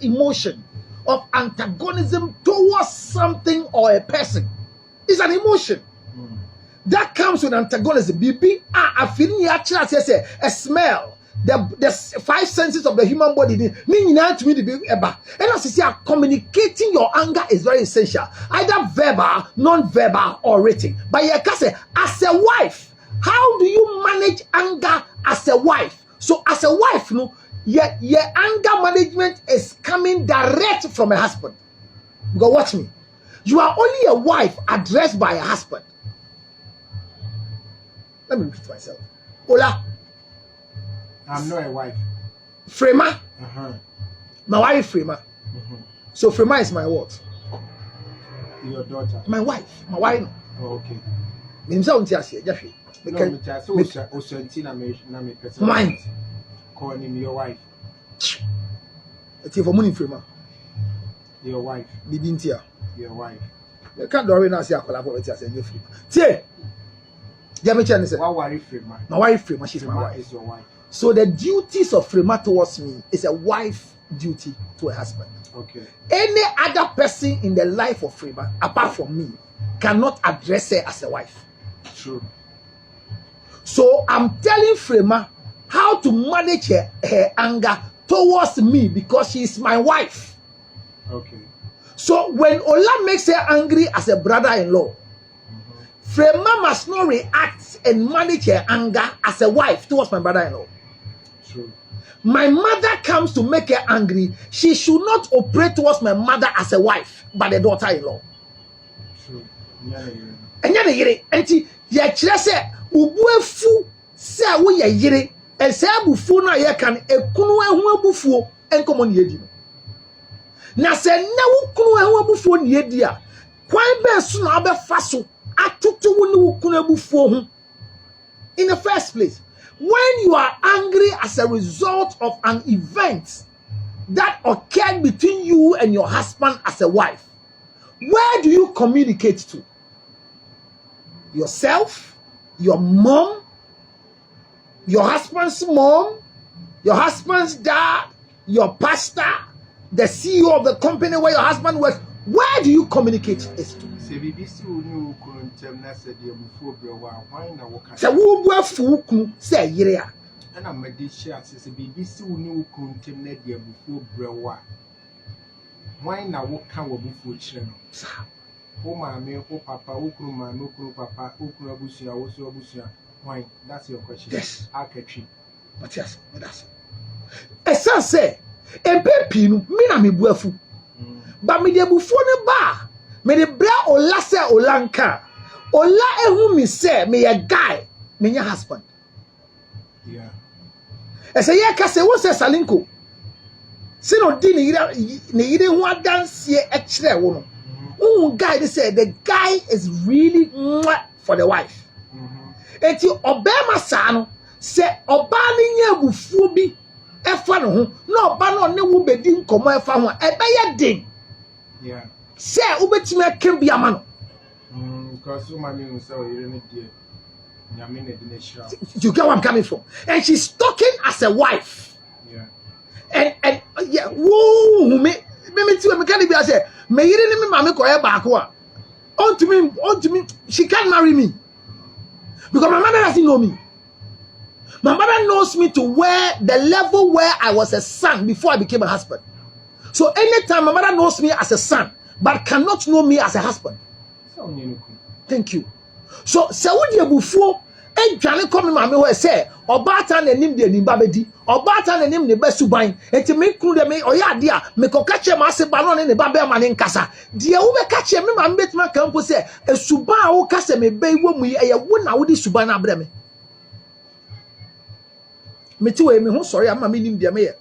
emotion of antagonism towards something or a person. It's an emotion that comes with antagonism. A feeling, a smell. The five senses of the human body, and as you see, communicating your anger is very essential, either verbal, non-verbal, or written. But as a wife, how do you manage anger as a wife? So as a wife, your anger management is coming direct from a husband. Go watch me. You are only a wife addressed by a husband. Let me repeat myself. Ola. I'm not a wife. Frema. My wife, Frema. So Frema is my what? Your daughter. My wife. My wife. Oh, okay. Mine. Call him your wife. It's for money, Frema. Your wife. Bibintia. Your wife. You can't do it now. See, I collaborate with you. Tie. My wife, Frema. She's my wife. Is your wife. So the duties of Frema towards me is a wife duty to a husband. Okay. Any other person in the life of Frema, apart from me, cannot address her as a wife. True. So I'm telling Frema how to manage her anger towards me because she is my wife. Okay. So when Ola makes her angry as a brother-in-law, Frema must not react and manage her anger as a wife towards my brother-in-law. True. My mother comes to make her angry. She should not operate towards my mother as a wife, but a daughter-in-law. True. And yet, say, Ubuefu, say, we are yere, and say, Bufuna yakan, a kunu bufu, and common yedi. Na say, no kunu bufu yedia. Quite best soon, I'll be faso. In the first place, when you are angry as a result of an event that occurred between you and your husband as a wife, where do you communicate to? Yourself, your mom, your husband's mom, your husband's dad, your pastor, the CEO of the company where your husband works. Where do you communicate this to? So who were fuku say yerea? And I'm a dish as a BBC new contem net dear before brewa. Why now what can we before channel? Oh, my me, oh, papa, oh, kruma, no kru papa, oh, krubusia, also busia. Why? That's your question. Yes, I'll catch you. But yes, that's a son say, a baby, me na me buafu. But me de bufo ne ba me de bra ola se olanka ola ehu mi se me a guy me nya husband. Yeah. E say ye ka se wo se salinko se no di ne yire hu adanse e kire wo no guy they say the guy is really for the wife. Enti obema sa no se oba ni nya bufo bi e fa no ho na oba no ne wo bedi nkomo e fa ho e be ye din. Yeah. Say, Ubetima can be a man. Because so many will say, you get where I'm coming from. And she's talking as a wife. Yeah. And yeah, woo, me can't be. I say, may you didn't mammy call back. On to me, she can't marry me. Because my mother doesn't know me. My mother knows me to where the level where I was a son before I became a husband. So anytime my mother knows me as a son, but cannot know me as a husband. Thank you. So Saudi Bufo, and Johnny come mammy who say, or Bartan and him the Nibabedi, or Bartan and him the best to bind, and to make crew me or ya dear, make a catch a massive baron in the Babaman in Casa. Dear, over catch him, my bet my campus say, a Suba or Casa may bay when we a woman out this Subana Breme. Me too, me sorry, I'm a meaning the mayor.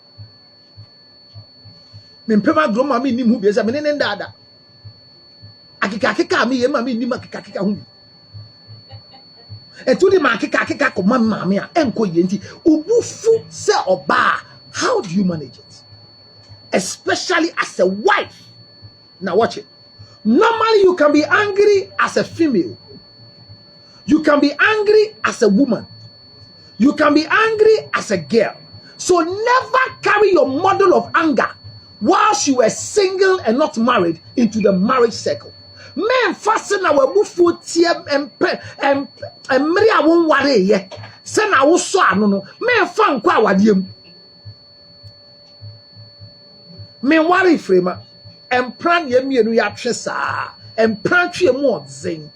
Mimpema groma mi ni mu bi esa me ne ndada akika mi ye ma mi ni makika hu etu di makika ko ma me a enko ye nti obufu se oba. How do you manage it, especially as a wife? Now watch it. Normally you can be angry as a female, you can be angry as a woman, you can be angry as a girl. So never carry your model of anger while she was single and not married into the marriage circle. Men fasten our bufu tie and Maria won't worry ye. Send our son no men fan kwa wadiem. Men worry frame and pran ye me ya tresa and pran twe mo zin.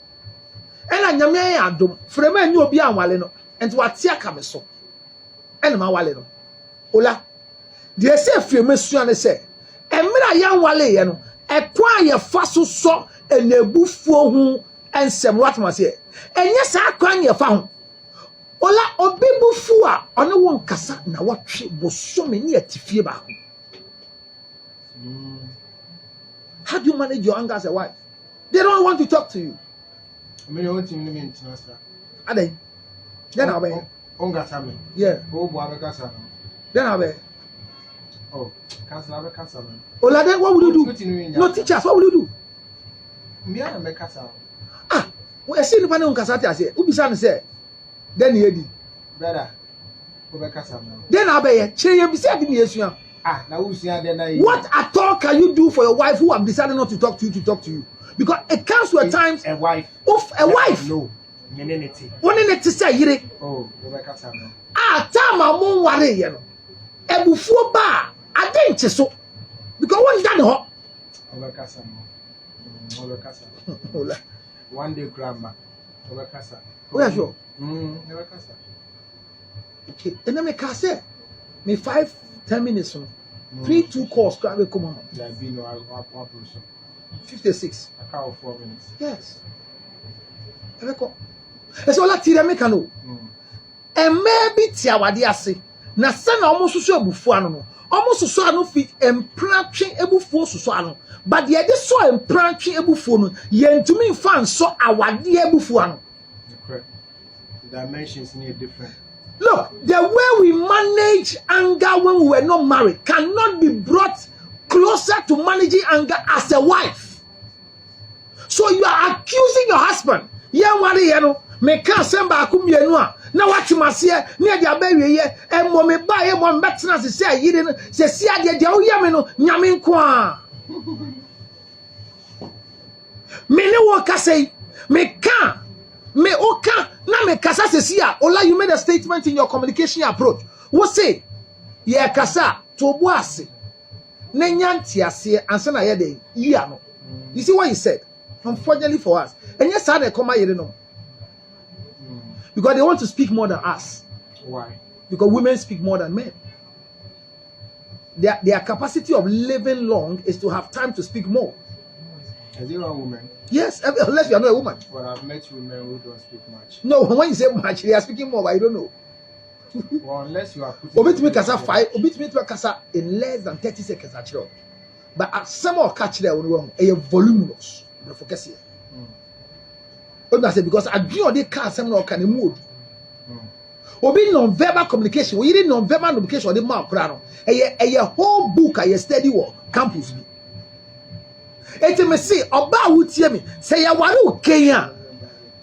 And nyame adom frame nyu obi anwale no enti watia ka me so. And ma wale no. Ola de se frame suane se emira yan wale ye no ekwa ye faso so enebufuo hu ensem what must say enye sa kwan ye fa ho ola obibufu a one won kasa na watwe bosome ne atifie ba ho. How do you manage your anger as a wife? They don't want to talk to you. I mean, you want to mean to us. Are they? Then I'll be. Yeah. Then I'll be. Oh, cancel. Ola, then what will you do? No teachers, what will you do? Me and make us Ah, we see the panel on Casati. I say, Ubisan say, then he brother. Then I'll be. Change beside me. Ah, now who's then what at all can you do for your wife who have decided not to talk to you? Because it comes to a times a wife. Of a wife. No. Menenity. One in it to say yire. Oh, Rebecca Sam. Ah, time a mon worry, you know. Ebufu ba, I didn't so. Because one done hot. Rebecca Sam. One day grandma. Rebecca Sam. Where you? Rebecca Sam. Okay, and then me can say me 5-10 minutes on 3-2 calls to have come on. There be no one person. 56. I count 4 minutes. Yes. That's all I tell me can know. And maybe Tiawadi ase. Na send almost so bufu ano. Almost so ano fit empranching ebufu so ano. But the other so empranching ebufu no. Yen to me fan so awadi ebufu ano. Correct. The dimensions need different. Look, the way we manage anger when we were not married cannot be brought closer to managing anger as a wife. So you are accusing your husband. Yeah, worry, you know. Me can't send back a now what you must hear near the baby here and mommy buy one better say you didn't say see I did oh yamino yamin kwa. Me no work say me can't me oka na me kasa se sia ola you made a statement in your communication approach. What say? Yeah kasa to boase. Nenyanti ase ansa na ye dey iya no. You see what he said? Unfortunately for us. And yes, they come here no. Because they want to speak more than us. Why? Because women speak more than men. Their capacity of living long is to have time to speak more. Is there a woman? Yes, unless you are not a woman. But I've met women who don't speak much. No, when you say much, they are speaking more, but I don't know. Well, unless you are putting Obit kasa 5, obit kasa in less than 30 seconds actually. But at some of catch there on a voluminous. Focus here. I say because I do they can't some no can mood. Obi non-verbal communication. We did non-verbal communication. The mouth crano. A whole book I study what campus be. Ete me say oba wutie me say ya ware okenya.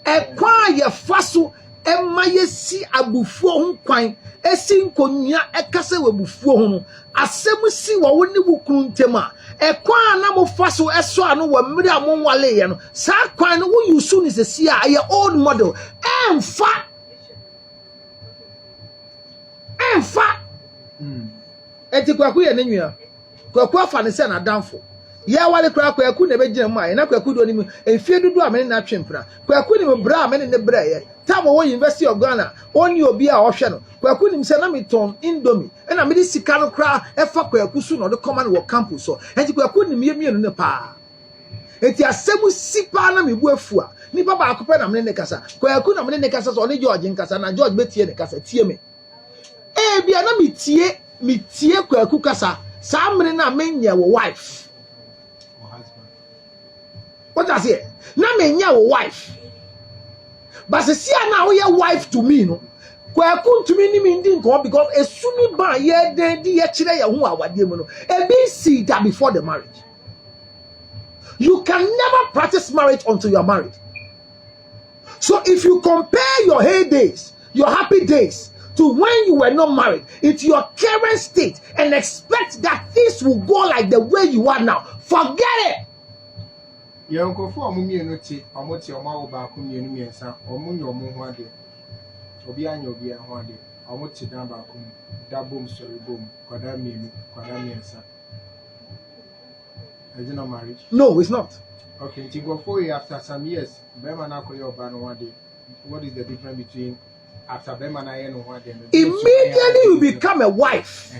E kwan ye faso e maye si abufuo ho kwan esi nkonya e kase wabufuo ho no asem si wo woni bukunu ntema e kwan na mo faso eso ano wa mmiri amon wale ye no sa kwan no wo yusu ni se si a ye old model emfa eti kwaku ye nenua kwaku afa ne se na danfo ya wale kwaku na be gina mu aye na kwaku do ni mu efie dudu a me na twempra kwaku ni me bra me ne bra ye tamo wo University of Ghana oni obi a ohwe no kwaku ni se na meton indomie e na me di sika no kra e fa kwaku su no de command wo campus so enti kwaku ni miemienu ne pa enti asemu sipa na me bu afu a ni baba akope na me ne kasa kwaku na me ne kasa so oni George nkasa na George betie ne kasa tie me e bia na me tie kwaku kasa sa mre na menye wo wife or husband. What I say? Na menye wo wife. But see now your wife to me no. Kwaku to me ni me ndi nko because esumi ba ye den di ye kire ye ho awade mu no. E be see that before the marriage. You can never practice marriage until you are married. So if you compare your heydays, your happy days to when you were not married, into your current state, and expect that things will go like the way you are now. Forget it. Your uncle for Mumianity, or what's your mouth back on your new son, or Mun your moon one day, or beyond your beer one day, or what's it down back home, that boom, sorry, boom, Quadamian son. Is it not marriage? No, it's not. Okay, to go for you after some years, Bemanako your ban one day. What is the difference between after Beman and one day? Immediately you become a wife.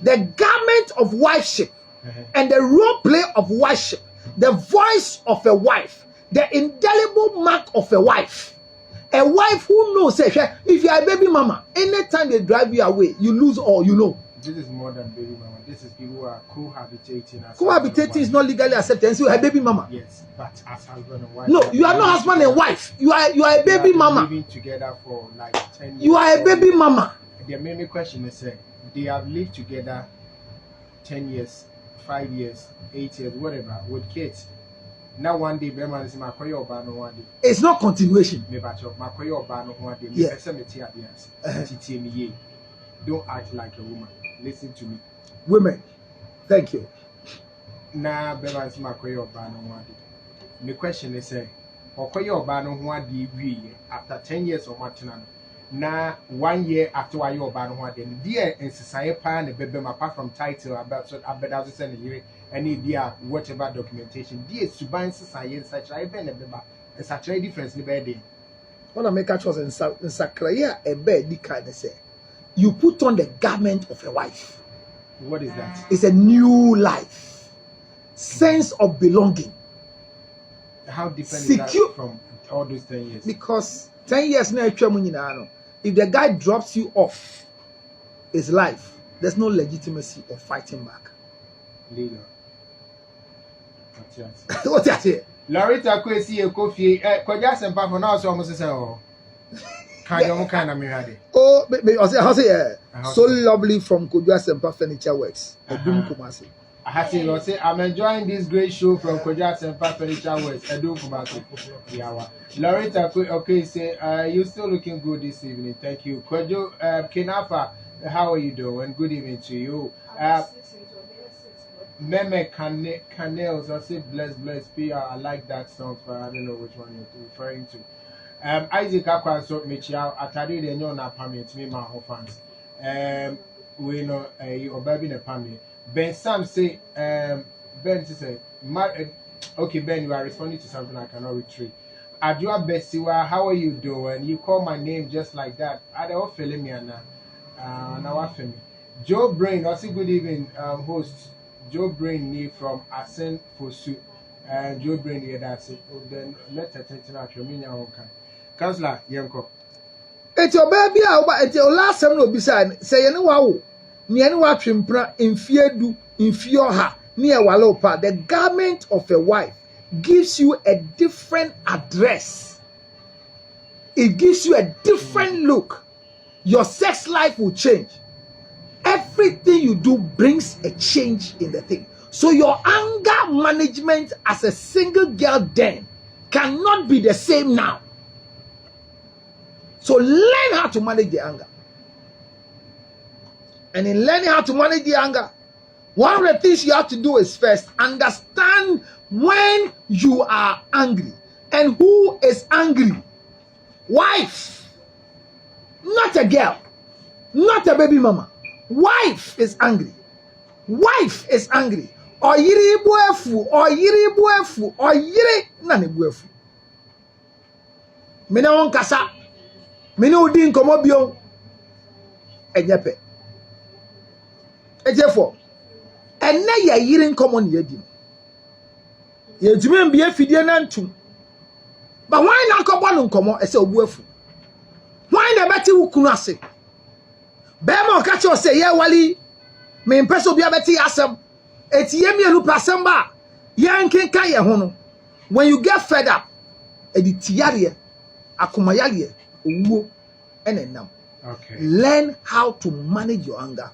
The garment of wifeship and the role play of wifeship, the voice of a wife, the indelible mark of a wife. A wife who knows, if you are a baby mama, anytime they drive you away, you lose all, you know. This is more than baby mama. This is people who are cohabitating. Cohabitating is not legally accepted. And so you are a baby mama. Yes, but as husband and wife. No, you are not husband and wife. You are a baby mama. Living together for like 10 years. You are a baby mama. The main question is, they have lived together 10 years, 5 years, 8 years, whatever, with kids. Now one day, Beman is my koyo bano one day. It's not continuation. Me bacho, my koyo bano one day. Yeah. Don't act like a woman. Listen to me. Women, thank you. Now, Beman is my koyo bano one day. My question is, koyo bano one day after 10 years of matching. Now 1 year after why you ban one day, dear and society pan the baby apart from title about so I bet I was sending you any idea whatever documentation. Dear to bind society such I been a baby and such a difference in the bed. When I make a choice in Sakraya, a bed, the kind of say, you put on the garment of a wife. What is that? It's a new life, sense of belonging. How different is that from all those 10 years? Because 10 years now, if the guy drops you off his life, there's no legitimacy of fighting back. Leader. What you say? Loretta Kwesi a coffee, Kodia Sempa for now, so almost say, oh, kind of mirade. Oh, I say, so lovely from Kodia Sempa Furniture Works, Edum Kumasi. I have to say, I'm enjoying this great show from Kodia Sempa Furniture Works, Edum Kumasi. Yeah, Loretta, okay, say, you're still looking good this evening. Thank you. Kojo Kenafa, how are you doing? Good evening to you. Meme Canels, I say bless PR. I like that song, but I don't know which one you're referring to. Isaac Akwanso Michel, Atari de Nyona Pami, me my whole fans. We know a baby in a Pami. Ben Sam say, Ben say, okay, Ben, you are responding to something I cannot retrieve. Adua Besiwa, how are you doing? You call my name just like that. I don't feel me now. Now I feel me. Joe Brain, also good evening, host. Joe Brain from Asen Fosu. Joe Brain here, that's it. Then let's attention at your minion. Councillor Yanko. It's your baby, it's your last time no beside. Say, you know, wow, near what trimpra in fear do, in fear her, near Walopa. The garment of a wife gives you a different address. It gives you a different look. Your sex life will change. Everything you do brings a change in the thing. So your anger management as a single girl then cannot be the same now. So learn how to manage the anger. And in learning how to manage the anger, one of the things you have to do is first understand when you are angry and who is angry. Wife, not a girl, not a baby mama. Wife is angry. Wife is angry. Oyiri buefu, oyiri buefu, oyiri nani buefu. Mene on kasa. Mene udi nkomo bio. Enyepe. Ejefo. Ene ya yiri nkomo ni yedi. Ye jime mbiye fidie nantum. But why na nkomo no nkomo ese obuefu. Why na beti wukunu ase? Bema okachi o say ye wali me impeso bia beti asem etiye mienu pasem ba ye nkenka ye ho no. When you get fed up edi tiare akomayale owuo enenam. Okay. Learn how to manage your anger.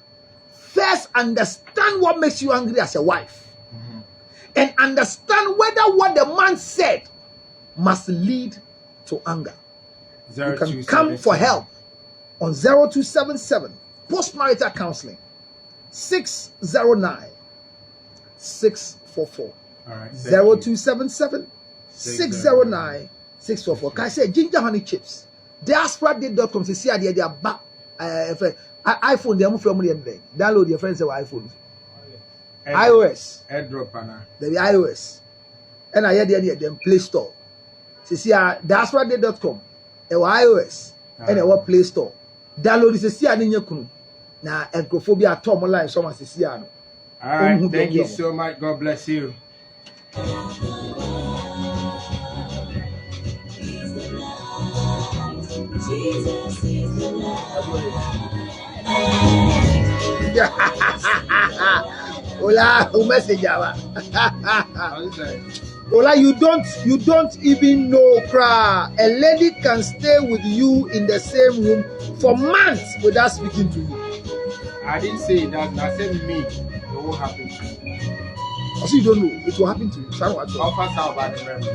First, understand what makes you angry as a wife. And understand whether what the man said must lead to anger. You can come for help on 0277 postmarital counseling 609 644. All right. 0277 609 644. Can I say ginger honey chips? Diasporadate.com. See how they are back. iPhone, they are from the download your friends' iPhone. iOS. Airdrop, Anna. There be iOS. And I hear them Play Store. See how diasporadate.com. iOS. And our Play Store. Download this. See how they are na encophobia Tom online. Someone see how. All right. Thank you so much. God bless you. Jesus is the Ola, who message yawa? Ola, you don't even know, cry. A lady can stay with you in the same room for months without speaking to you. I didn't say that. I said me. It won't happen to me. Also, you don't know. It will happen to you. So I'll pass out by the memory.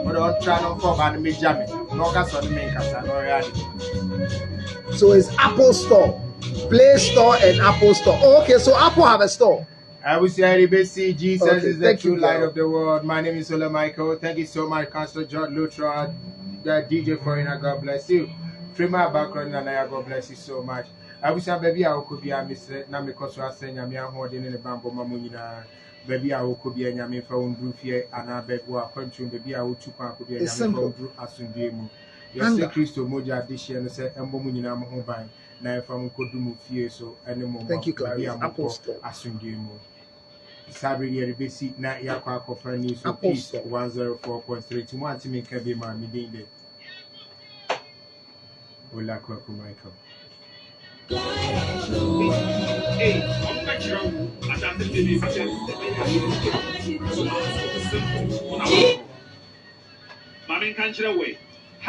But don't try not for bad me jamming. No gas on the main cast. I know reality. So it's Apple Store, Play Store, and Apple Store. Oh, okay. So Apple have a store. I will say, ABC, Jesus Okay, is the true light of the world. My name is Ola Michael. Thank you so much, Pastor John Lutra, the DJ Foreigner. God bless you. From my background, and God bless you so much. I wish I baby I could be a mistress. Now because I say I'm holding in the bamboo mamunina. Baby I could be a yamin for roof here, and I beg what country baby I would could be a yamin for as soon as you say Christo Moja this year and say Embomunina home by. Now if I'm could do fear so anymore. Thank you, Clarice. Apple Store. As soon as Sabri basic na yakwa kofra news so peace 104.3 to want to make every man me ding Ola Kwaku Michael.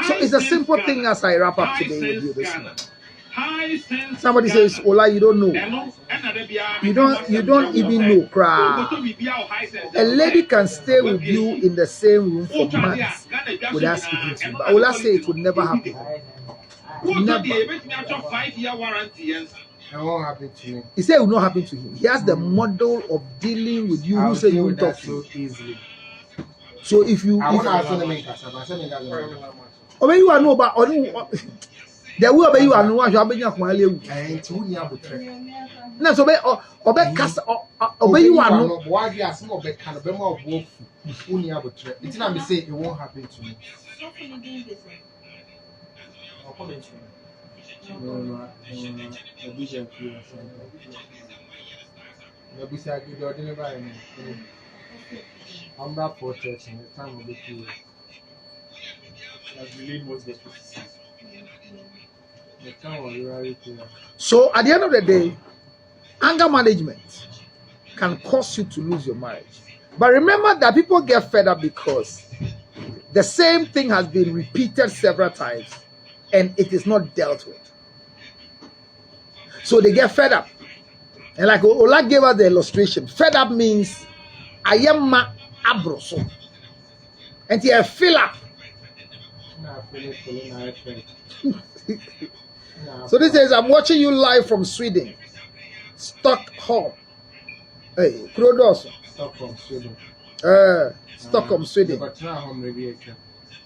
So it's a simple thing as I wrap up today with you this morning. Somebody says, Ola, you don't know. You don't even know, cry. A lady can stay with you in the same room for months without speaking to you. But Ola says it would never happen. Never. It won't happen to me. He said it will not happen to him. He has the model of dealing with you who say you won't talk so easily. So if you I want to ask you you are no about the way you are no one you are being a no so obey cast obey you are no why you are some of the kind of more wolf it's not me say it won't happen to me. I'm back for church and the time will be clear. So at the end of the day, anger management can cause you to lose your marriage. But remember that people get fed up because the same thing has been repeated several times and it is not dealt with. So they get fed up. And like Ola gave us the illustration, fed up means I am ma abroso. And you fill up. So this is I'm watching you live from Sweden. Stockholm. Hey, Krodos. Stockholm, Sweden. Stockholm, Sweden.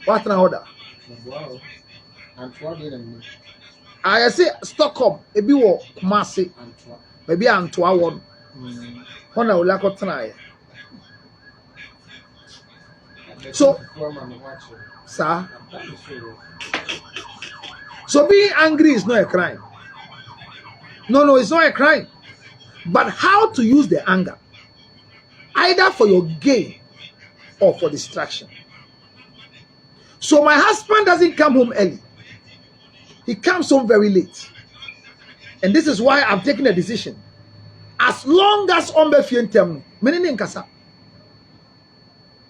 What now order? Wow. I say Stockholm, ebi wo Kumasi. Maybe Antwa one. Hona ulako try. So, sir. So being angry is not a crime. No, it's not a crime. But how to use the anger, either for your gain or for distraction. So my husband doesn't come home early. He comes home very late. And this is why I've taken a decision. As long as Ombe Fientem, meaning Kasa,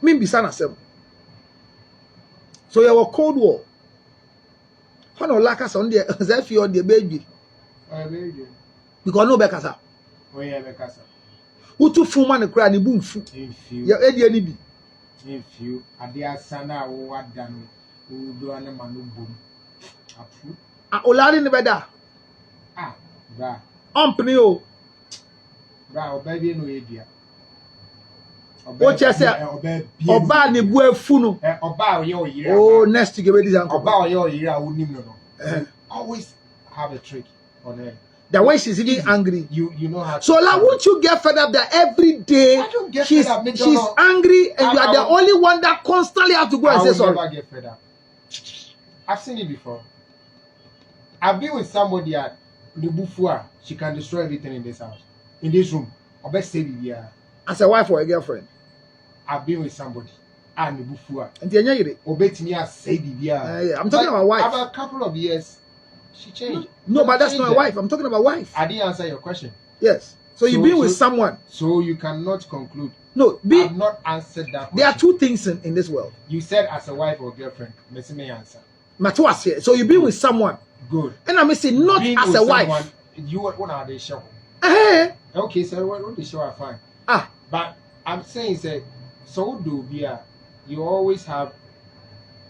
mean Bisana Sem. So you have a cold war. When you lack us on the Zephyr on the baby. Because no Bekasa. Oh, yeah, Bekasa. Who took full man cry and boom food? Your Eddie be. If you are the Asana or what done, who do an man boom. Olari ne beda. Ah, bra. Ompni o. Bra, obaby no idea. What you say? Oba ne bu afu no. Oba oye oyira. Oh, next week be this uncle. Oba oye oyira unim no. Always have a trick on her. The way she's even angry. You know how to. So like, won't you get fed up that every day I don't get she's fed up. she's angry and you are the only one that constantly have to go and say sorry? I will never get fed up. I've seen it before. I've been with somebody at the bufua. She can destroy everything in this house, in this room. I bet say yeah. As a wife or a girlfriend. I've been with somebody and the bufua. And the you obet me as say yeah. I'm talking about wife. After a couple of years, she changed. No, but that's not a wife. I'm talking about wife. I didn't answer your question. Yes. So you've been with someone. So you cannot conclude. No, I've not answered that question. There are two things in this world. You said as a wife or girlfriend. Let me answer. Matuas. So you've been with someone. Good. And I'm saying not being as a wife. You what are they show? Okay, so what they show are fine. Ah. But I'm saying say so do be you always have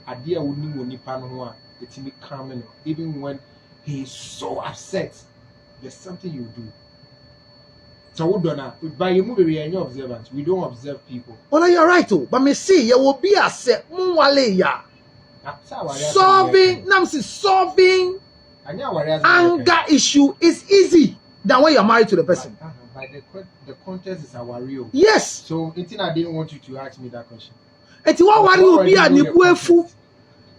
idea woni pano ho a it's me calming even when he's so upset. There's something you do. So we don't by you move we are observant. We don't observe people. Well, you're right too. But me see you will be a set ya. Solving anger issue is easy than when you're married to the person. But the context is our real. Yes. So I didn't want you to ask me that question. Eti wa wari obi a ne buafu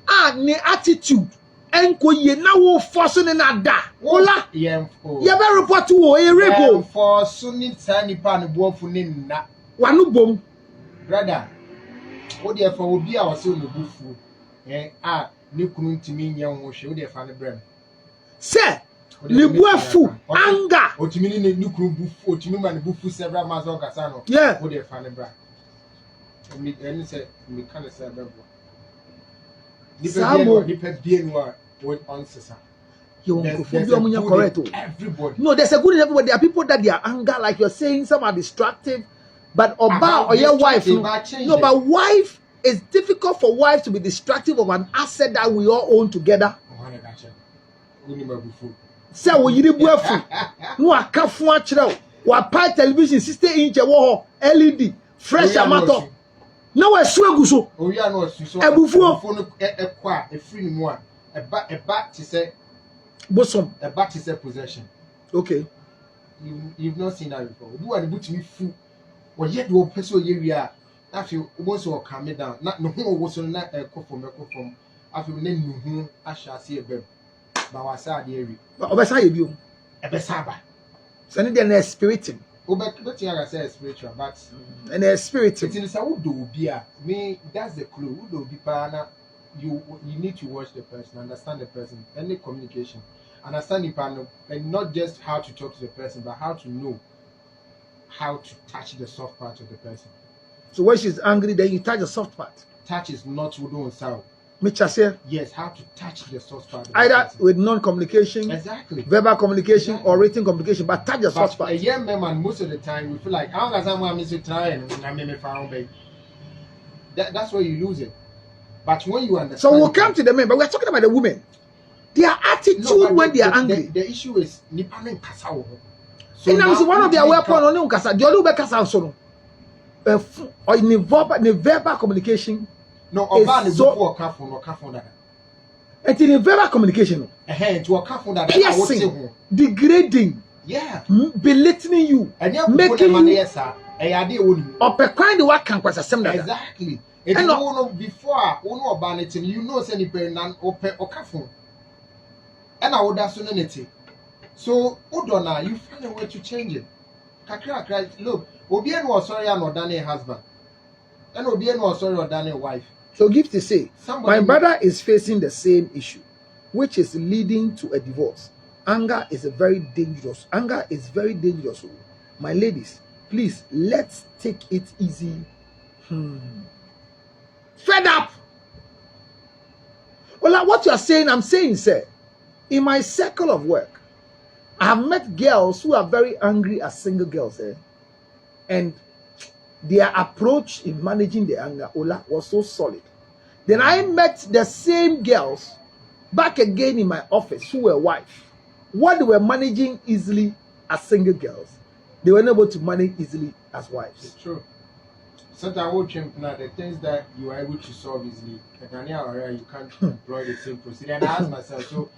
a ne attitude enko ye na wo force ne na da. Ola. Ye be report wo e rape. For sunni tani pa ne buafu ne na. Wanu bom. Brother. Wo dey for obi a wo se no bufu. Ne kunu ntimi nya wo hwe wo dey fa ne brem. Say ne buafu anger. Otimi ne kunu bufu, otimi ma ne bufu several months on kasa no. Yeah. Wo dey fa ne bra. Me say me can say bebo. Nipa bien wa answer. Everybody. No, there's a good in everybody. There are people that their anger, like you're saying, some are destructive, but or your wife. No, but wife is difficult for wife to be destructive of an asset that we all own together. Say we yiri buafu. No akafu achire. Wa pi television 60-inch LED fresh amato. Now we're so. Oh, yeah, no, so ebufuo a free one. A bat to say bosom. A bat is a possession. Okay. You've not seen that before. You are able to be fool. Well, yet you person area. After you also calm me down. Not no one was on that echo from. After you name no I shall see a bed. But I saw the area. But obesa you. A besaba. Send it in spirit. But I say spiritual, but and a spirit. It's in how do be me. That's the clue. Who do be partner? You need to watch the person, understand the person, any communication, understand the partner, and not just how to talk to the person, but how to know how to touch the soft part of the person. So when she's angry, then you touch the soft part. Touch is not what don't sound. Yes, how to touch the soft part. Either with non-communication, exactly, verbal communication, or written communication, but touch the soft part. A young man, most of the time, we feel like, how as I'm going to try and I may found baby. That's where you lose it. But when you understand, so we'll come to the men, but we're talking about the women. Their attitude when they are angry. The issue is nipanen kasao. So now one of their weapons on the kasa. The other be kasa also no. Or in verbal communication. No, oba ne bufu o kafo that. And in verbal communication. To o kafo that. Piercing, degrading. Yeah. Belittling you. Making you. Or kind of what can kwasa sem that. Exactly. And no before oba ne tin you know say ni pe nan o kafo. And I would have solemnity. So Udona, you find a way to change it. Kakra, look, Obian was sorry and ordinary husband. And Obian was sorry ordinary wife. So give to say, my brother is facing the same issue, which is leading to a divorce. Anger is very dangerous. My ladies, please, let's take it easy. Fed up. Well, like what you are saying, I'm saying, sir, in my circle of work, I have met girls who are very angry as single girls, and their approach in managing the anger was so solid. Then I met the same girls back again in my office who were wives. What they were managing easily as single girls, they were able to manage easily as wives. It's true. Sometimes the things that you are able to solve easily, you can't employ the same procedure. And I ask myself, so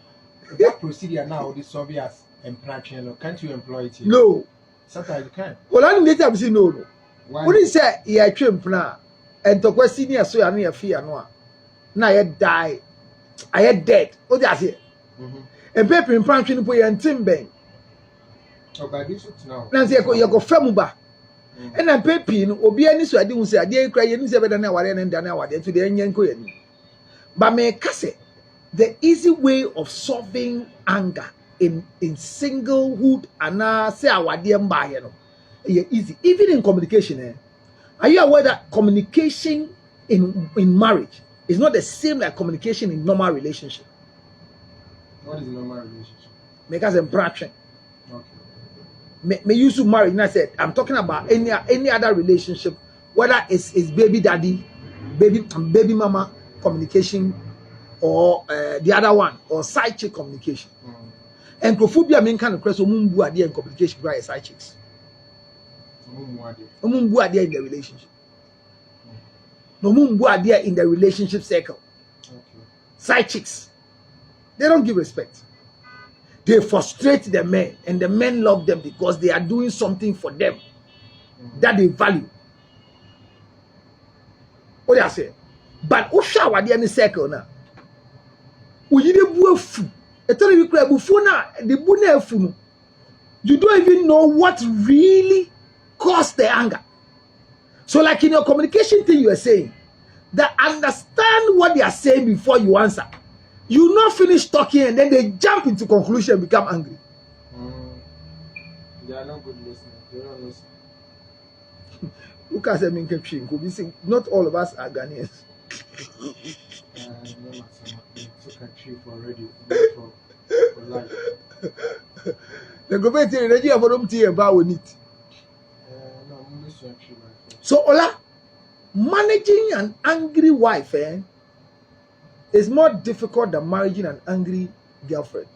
that procedure now is solved as employment, can't you employ it here? No. Sometimes you can. Well, I need to say no. Why? What is say? Yeah, trim now. And to question senior so I need fear no. Now I die. I had dead. What I say? And paper in front of you and timber. Oh, by this now. Nancy, you go famuba. And I'm paying obi any so I didn't say I didn't cry any seven than hour and then hour to the engine coin. But me kase the easy way of solving anger in singlehood and say our dear mbayano. Easy. Even in communication, are you aware that communication in marriage is not the same like communication in normal relationship? What is a normal relationship? Make us interaction. Okay. May use to marriage. And I said, I'm talking about any other relationship, whether it's baby daddy, baby mama communication, or the other one, or side chick communication. And crophobia mean kind of question mumbu idea in communication by side chicks. Mumbu idea in the relationship. No mumbu idea in the relationship circle. Okay. Side chicks, they don't give respect. They frustrate the men, and the men love them because they are doing something for them that they value. What do I say? But Osha wadi any circle now. You don't even know what really caused the anger. So, like in your communication thing, you are saying that understand what they are saying before you answer. You not finish talking and then they jump into conclusion and become angry. They are not good listeners. They don't listen. Look at them in caption. Could be saying not all of us are Ghanaians. Took a tree for radio for life. The government is ready for them to about it. No, I'm not sure tree life. So, Ola, managing an angry wife, is more difficult than managing an angry girlfriend.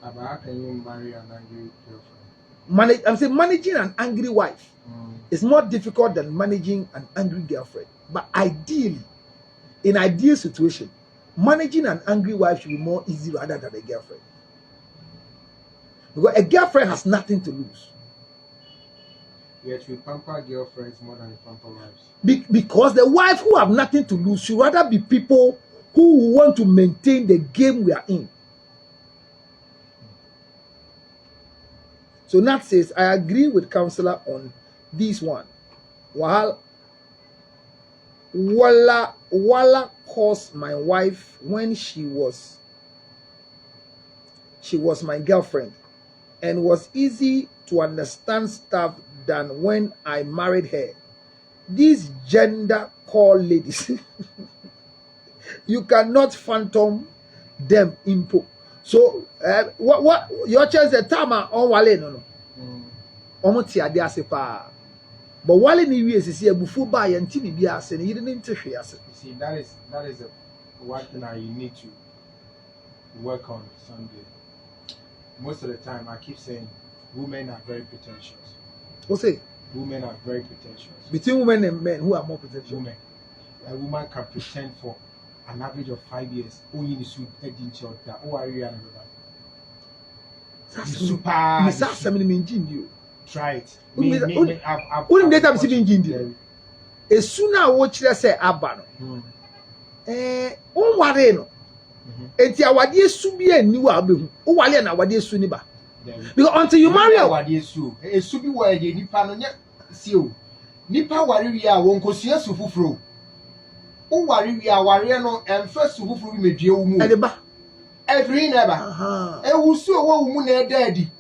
But how can you marry an angry girlfriend? I'm saying managing an angry wife is more difficult than managing an angry girlfriend. But ideally, in ideal situation, managing an angry wife should be more easy rather than a girlfriend. Because a girlfriend has nothing to lose. Yet we pamper girlfriends more than we pamper wives. Because the wife who have nothing to lose should rather be people who want to maintain the game we are in. So Nat says, I agree with counselor on this one. Walla caused my wife when she was my girlfriend and was easy to understand stuff than when I married her. These gender call ladies, you cannot phantom them impo. So what your chance the time on wale no. Omuti ade ase pa. But wale ni wi esisi abufu ba ye nti bibi ase ne yire ne ntehwe ase. See, that is one thing that you need to work on someday. Most of the time I keep saying women are very pretentious. What's it? Women are very pretentious. Between women and men, who are more pretentious? Women. A woman can pretend for an average of 5 years. Oh, you need to that. Oh, I really super. Try it. Wouldn't they have seen Gindi? As soon as watch let's say Abano. On Wareno. And the awadi subi and new album. Oh, Walian awadi suniba. Because until you marry awadi su, a subi where you nipanonia seal. Nipa warrior won't consider sufufro. Oh, warrior no, and first sufufro me deal move. Every never. A wusu a woman a daddy.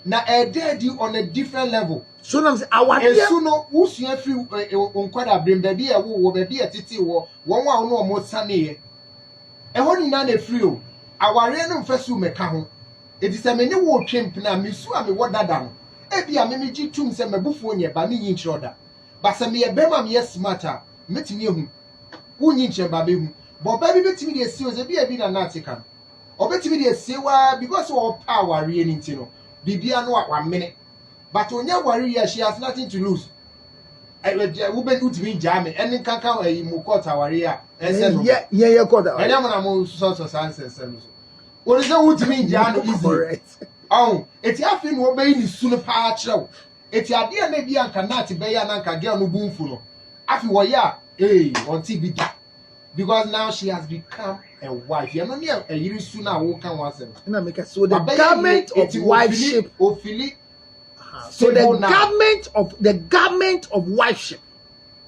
Now a daddy on a different level. So now our no wusu free on quite a brim baby a woo baby a titi or one no more sunny. A honey none a free. Our random first room a count. It is a many war chimp now, Miss Swami, what that down. Ebi a mimiji tum se me bufonya ba mi yin shoda. But some me a bema me smarter. Met me who yin ba be who. But baby betimi dey see o, be na na take or betimi dey say wa because all power anything no. Bibia no 1 minute. But when you worry, she has nothing to lose. I would utimi jam and kanka mu court awaria yeah court I am on source of sense. What is the utimi jam easy? Oh, it's nothing what may be soon patch out. It's your dear maybe and cannot be an anchor girl no boom full. After what ya, on TV that. Because now she has become a wife. You're not near a year sooner walk and once. So the garment of wifeship. So the garment of wifeship.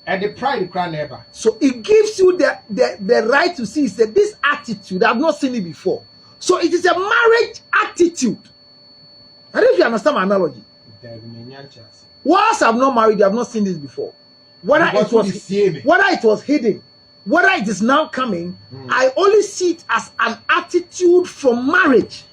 And the pride crown ever. So it gives you the right to see that this attitude, I've not seen it before. So it is a marriage attitude. I don't know if you understand my analogy. Whilst I'm not married, I've not seen this before. Whether it was hidden, whether it is now coming, I only see it as an attitude from marriage.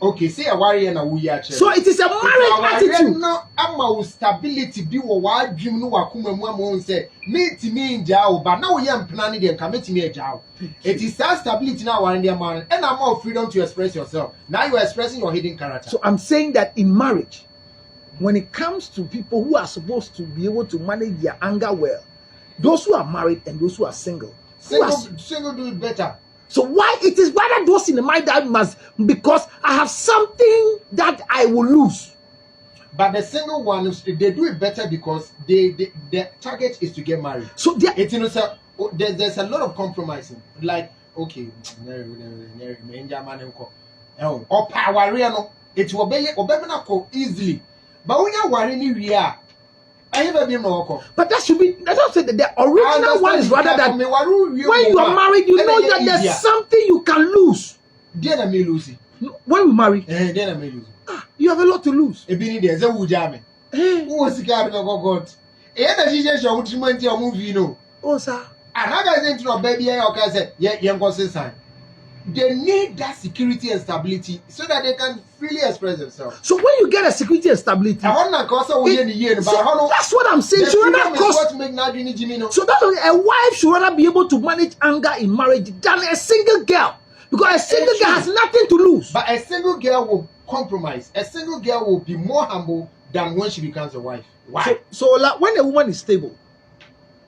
Okay, say a warrior na we are. So it is a marriage attitude. No, ama stability be wa dream no wakuma mu say me njao, but now we am planning dem ka me njao. It is that stability now one there man and I'm more freedom to express yourself. Now you are expressing your hidden character. So I'm saying that in marriage, when it comes to people who are supposed to be able to manage their anger well, those who are married and those who are single do it better. So why it is rather those in the mind that must, because I have something that I will lose. But the single ones, they do it better because the target is to get married. So there's a lot of compromising. Like, okay, or power it will be easily. But when you're worrying, we are. But that should be, that's say that the original one is rather that when you are married, you know that there's something you can lose. Then I may lose it. When we marry, then I may lose it. You have a lot to lose. There's a wujame. Who was the guy of God? Oh, sir. Another thing to baby, I said, yeah, young person. They need that security and stability so that they can freely express themselves. So when you get a security and stability, that's what I'm saying. So that's why a wife should rather be able to manage anger in marriage than a single girl, because a single girl has nothing to lose. But a single girl will compromise. A single girl will be more humble than when she becomes a wife. Why? So like when a woman is stable,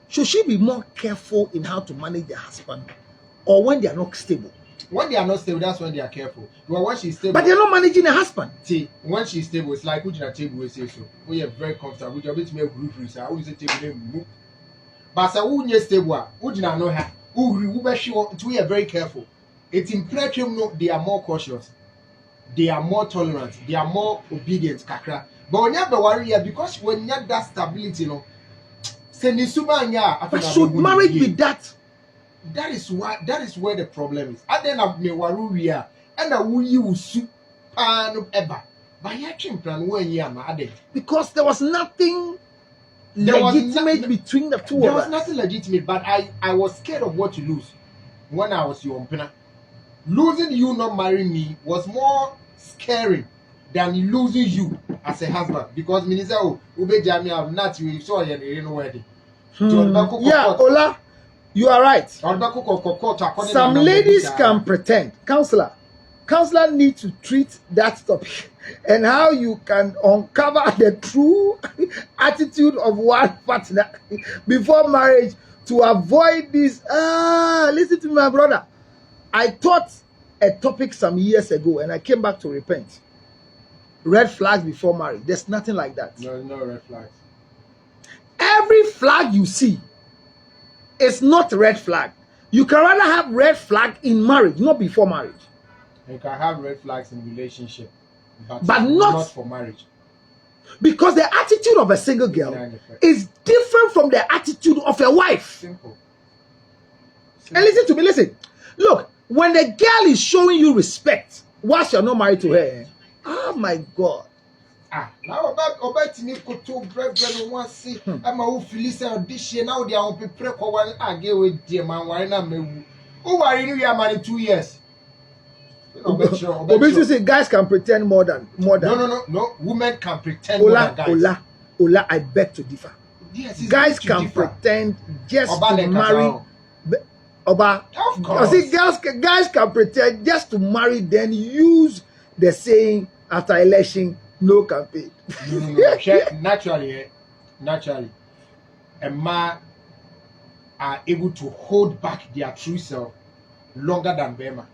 should she be more careful in how to manage the husband, or when they are not stable? When they are not stable, that's when they are careful. But when she's stable, but they're not managing a husband. See, when she's stable, it's like which table we say so. We are very comfortable. We are able to make group research. I would say table move. But so who is stable? Who do not know her? Who be sure? We are very careful. It's impressive. No, they are more cautious. They are more tolerant. They are more obedient. Kakra. But when you have the worry, because when you have that stability, you know, but should marriage be that? That is where the problem is. And then I've me waruya and I will use pan ever. But ya chimpran when you are mad. Because there was nothing legitimate between the two of us. There was nothing legitimate, but I was scared of what to lose when I was your opener. Losing you not marrying me was more scary than losing you as a husband. Because Minister Ube Jami have not you saw you wedding. Yeah, Ola. You are right. Some ladies can pretend. Counselor needs to treat that topic and how you can uncover the true attitude of one partner before marriage to avoid this. Listen to me, my brother. I taught a topic some years ago and I came back to repent. Red flags before marriage. There's nothing like that. No red flags. Every flag you see, it's not red flag. You can rather have red flag in marriage, not before marriage. You can have red flags in relationship, but not for marriage. Because the attitude of a single girl is different from the attitude of a wife. Simple. And listen to me, listen. Look, when a girl is showing you respect whilst you're not married to her, oh my God. Now about me go to bread one see. I'm a Philistine this year now. They are on prepare for one. I get with dear man. Why not me? Who are you? Your man in 2 years. Obviously, say guys can pretend more than. No. Women can pretend more than guys. Ola, I beg to differ. Yes, guys can pretend just to marry. Oba. Of You course. see, guys can pretend just to marry, then use the saying after election, no campaign. No. Naturally, a man are able to hold back their true self longer than Bema.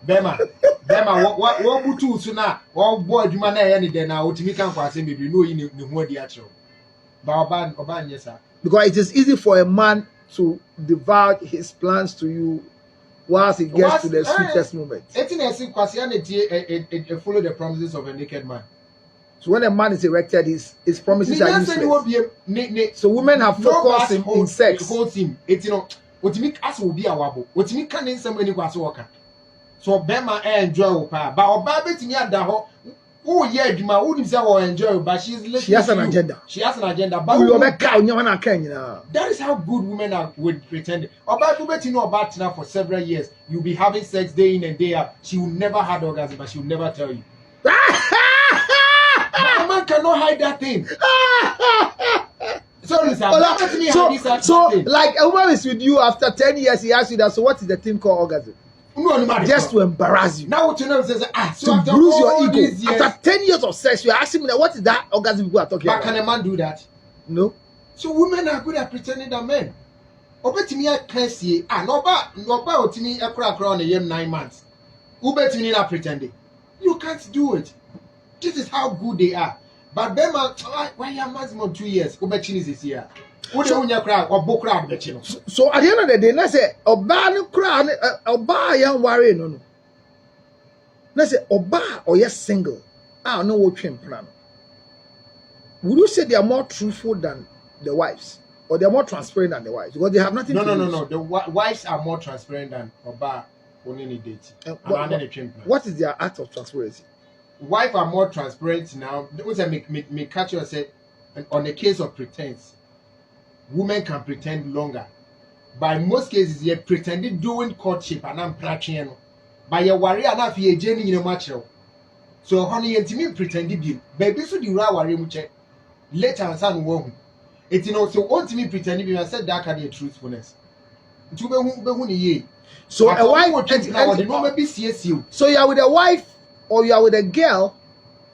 What butu so na what boy adwuma na ye ne na otimi kan kwase bebre no yi ne ho adi akero. Ba oba yes sir. Because it is easy for a man to divulge his plans to you once he gets to the sweetest moment. Etin esi kwase ya na tie follow the promises of a naked man. So when a man is erected, his promises are useless. So women have focused in sex. Holds him. Etino otimi ase obi awabo. Otimi kan nsem ani kwase woka. So Bema enjoy opa. Ba oba betimi ada ho. Oh yeah, Juma, who is enjoy, but she has an agenda. She has an agenda. But that is how good women are would pretend. About you bet you know about now for several years. You'll be having sex day in and day out. She will never have orgasm, but she will never tell you. A man cannot hide that thing. Sorry, sir. So like a woman is with you after 10 years, he asks you that. So what is the thing called orgasm? No, just to embarrass you. Now what you know says so to bruise your ego. After 10 years of sex, you're asking me that what is that orgasm people are talking about? But can a man do that? No. So women are good at pretending that men. Obetimi a kansie no ba otimi ekra on a 9 months. Ubetimi na pretending. You can't do it. This is how good they are. But them why you maximum 2 years? Ubetimi is this year. So at the end of the day, let's say Oba young worry no. Let's say Oba or yes single. I don't know what plan. Would you say they are more truthful than the wives? Or they are more transparent than the wives? Because they have nothing to lose. No. The wives are more transparent than Oba only dating. What is their act of transparency? Wives are more transparent now. Me catch you say on the case of pretense. Women can pretend longer. By most cases, you pretended doing courtship and I'm practicing. By your worry enough, you're journey in a match. So, honey, and me pretended you. Baby, so you are worry much. Later, and son won't. It's also want to me pretending you said that can be truthfulness. So, a wife, so you are with a wife or you are with a girl,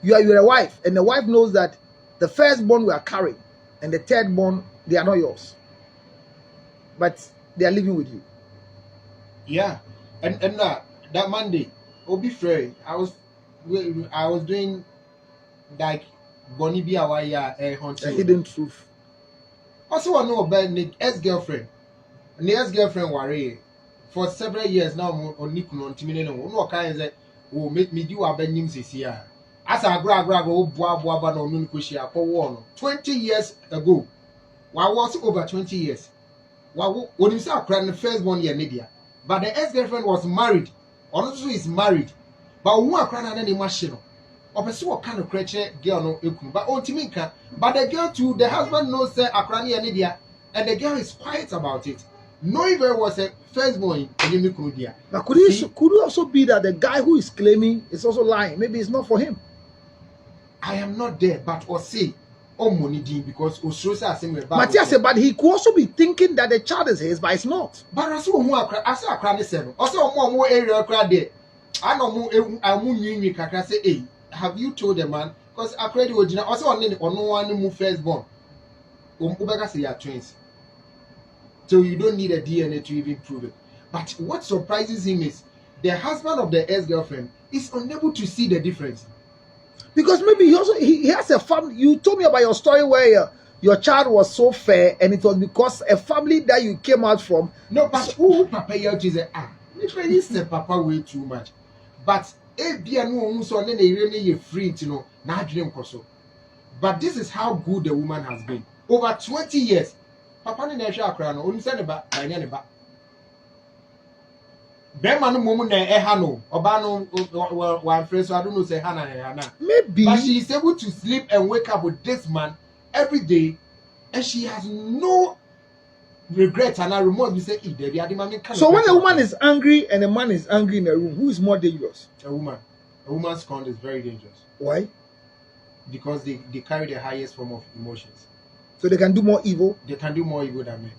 you are with a wife, and the wife knows that the firstborn we are carrying and the thirdborn. They are not yours, but they are living with you. Yeah, and that Monday, Obi Frey, I was doing like Bonnie B. Awaya hunting. A hidden truth. Also, I know about Nick ex-girlfriend. The ex-girlfriend worry for several years now. On Nick no no kind of will make me do a benim this year. As I grab boa no nunkushia for one 20 years ago. Why was over 20 years? When you say the first 1 year media, but the ex-girlfriend was married, also is married, but who are crying any machine? Or pursue what kind of creature girl no but on Timinka, but the girl too, the husband knows say Akrani and India, and the girl is quiet about it. Knowing very was a firstborn in Yemikudia. But could it also be that the guy who is claiming is also lying? Maybe it's not for him. I am not there, but or say. Because Matthias said, but he could also be thinking that the child is his, but it's not. But I saw a cranny seven. Also, more area crowd there. I know more. Say, hey, have you told the man? Because I credit original also on no one move firstborn. Ubega say you are twins. So you don't need a DNA to even prove it. But what surprises him is the husband of the ex-girlfriend is unable to see the difference. Because maybe he has a family. You told me about your story where your child was so fair, and it was because a family that you came out from. No, but who papa you say you say papa way too much. But no so then they really free to know na dream koso. But this is how good the woman has been. Over 20 years. Papa ni na hwa akra no onu se ne ba anya ne ba. Bema no momu na eha no oba no one friend so I don't know say hana maybe but she is able to sleep and wake up with this man every day and she has no regret and remorse. We say so when a woman is angry and a man is angry in a room, who is more dangerous? A woman's con is very dangerous. Why? Because they carry the highest form of emotions, so they can do more evil. They can do more evil than men.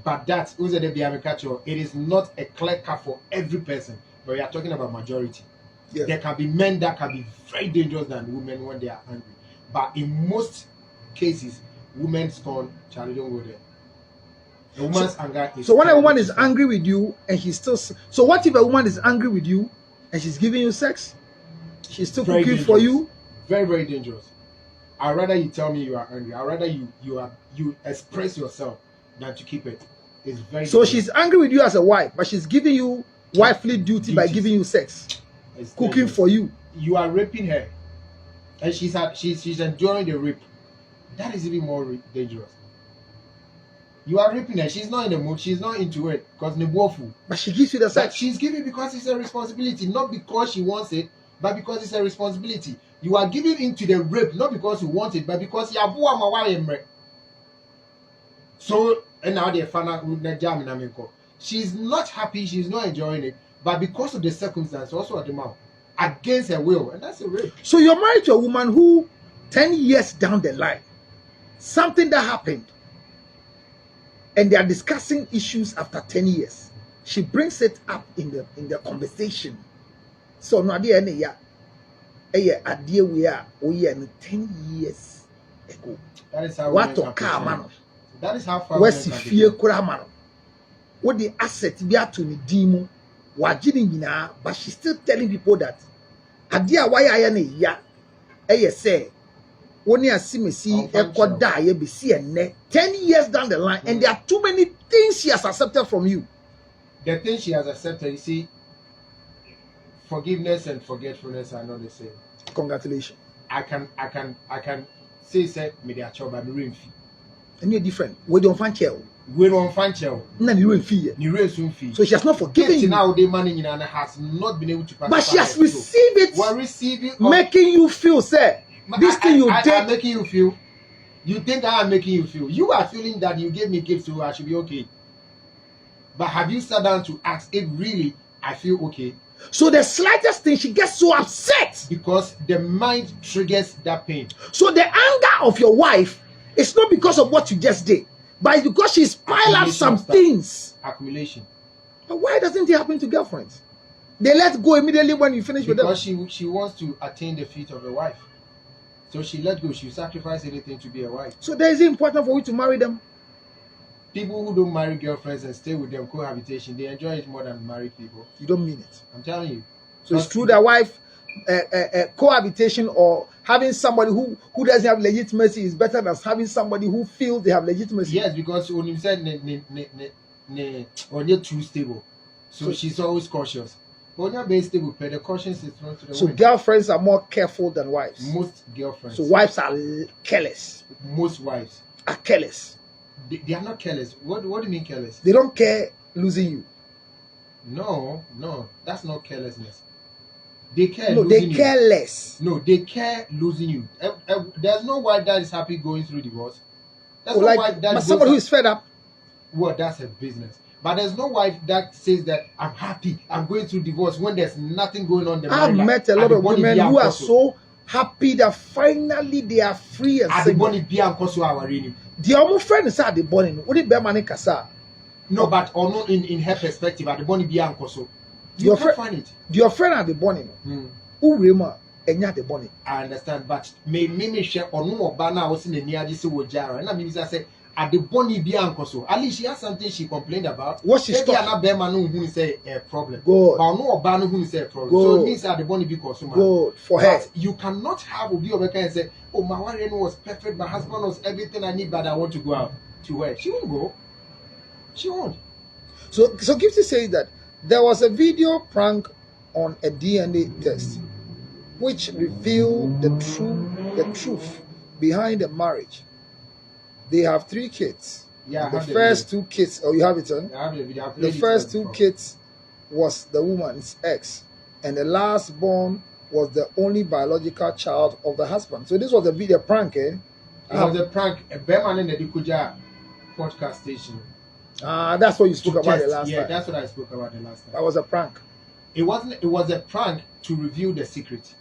But that who's the Biamicacho, it is not a clear cut for every person, but we are talking about majority. Yes. There can be men that can be very dangerous than women when they are angry. But in most cases, women scorn Charlie, don't go there. A woman's anger is So when a woman terrible is to some. angry with you and she's still so what if a woman is angry with you and she's giving you sex? She's still Very cooking for dangerous. you. Very, very dangerous. I'd rather you tell me you are angry. I'd rather you express yourself than to keep it. It's very So dangerous. she's angry with you as a wife, but she's giving you wifely duty by Duties. giving you sex, It's cooking dangerous. for you. You are raping her, and she's enduring the rape. That is even more dangerous. You are raping her. She's not in the mood. She's not into it because Nebuofu. But she gives you the That sex. she's giving because it's a responsibility, not because she wants it, but because it's a responsibility. You are giving into the rape not because you want it, but because you are born my. So and now the final she's not happy. She's not enjoying it, but because of the circumstance, also at the mouth against her will, and that's a rape. So you're married to a woman who 10 years down the line, something that happened, and they are discussing issues after 10 years. She brings it up in the conversation. So no idea any ya idea we are 10 years ago. That is how What women to can car man? proceed. That is how far Where's women can fear be. kura man? What the asset be at to me demo? Wajini nyina, but she's still telling people that idea why I am ya say when you see me see Unfunctional. die you be see 10 years down the line, and there are too many things she has accepted from you. The thing she has accepted, you see, forgiveness and forgetfulness are not the same. Congratulations. I can say me dey achọ ba me rain fi. And you're different. We don't find child. We don't find child. None you fee. Ni rain soon fi. So she has not forgiven you, now the money in has not been able to pass. but she has received it, We're receiving making you feel say this thing you I'm did. making you feel. You think I am making you feel. You are feeling that you gave me gifts, so I should be okay. But have you sat down to ask if really I feel okay? So the slightest thing she gets so upset. Because the mind triggers that pain. So the anger of your wife is not because of what you just did, but it's because she's piled up Accumulation some of stuff. things. Accumulation. But why doesn't it happen to girlfriends? They let go immediately when you finish with them. Because she wants to attain the feet of a wife. So she let go. She sacrificed anything to be a wife. So there is it important for you to marry them. People who don't marry girlfriends and stay with them cohabitation, they enjoy it more than married people. You don't mean it. I'm telling you. So it's true that wife cohabitation or having somebody who doesn't have legitimacy is better than having somebody who feels they have legitimacy. Yes, because when you said or they're too stable, so she's always cautious. But when you're being stable, the caution is thrown to the So wind. girlfriends are more careful than wives. Most girlfriends, So wives are careless. most wives, Are careless. they are not careless. What do you mean careless? They don't care losing you. No, that's not carelessness. They care No, losing they care less. you. No, they care losing you. There's no wife that is happy going through divorce. There's Oh, no like, wife that but goes somebody who up- is fed up. well, that's a business. But there's no wife that says that I'm happy, I'm going through divorce when there's nothing going on in the I've marriage. met a lot of women who are so happy that finally they are free and At the single. body be and koso our reading. The almost friend is at the bonning. What did Berman Kasa? No, but or no in her perspective, at the body be and koso. You Your can't friend- find it. Your friend at the bonning. Hmm. Who rema enya the bonning. I understand, but me share or no bana was in the near this jara. And I mean, I say at the body be and koso. At least she has something she complained about. What she's Maybe talking- another Berman who say a problem. Good. But no bana who say a problem. Good. So it means at the body be koso. Good for her. But you cannot have Obi Obeka and say, oh, my wife was perfect, my husband was everything I need, but I want to go out to where? She won't go. She won't. So Gifty says that there was a video prank on a DNA test which revealed the truth behind the marriage. They have 3 kids. Yeah, I The have first 2 kids, oh, you have it, huh? video. I have the video. I The played it first 2 before. kids was the woman's ex, and the last born was the only biological child of the husband. So this was a video prank, eh? It was a prank. A Berman in the Dikuja podcast station. That's what you spoke about the last Yeah, time. that's what I spoke about the last time. That was a prank. It wasn't. It was a prank to reveal the secret.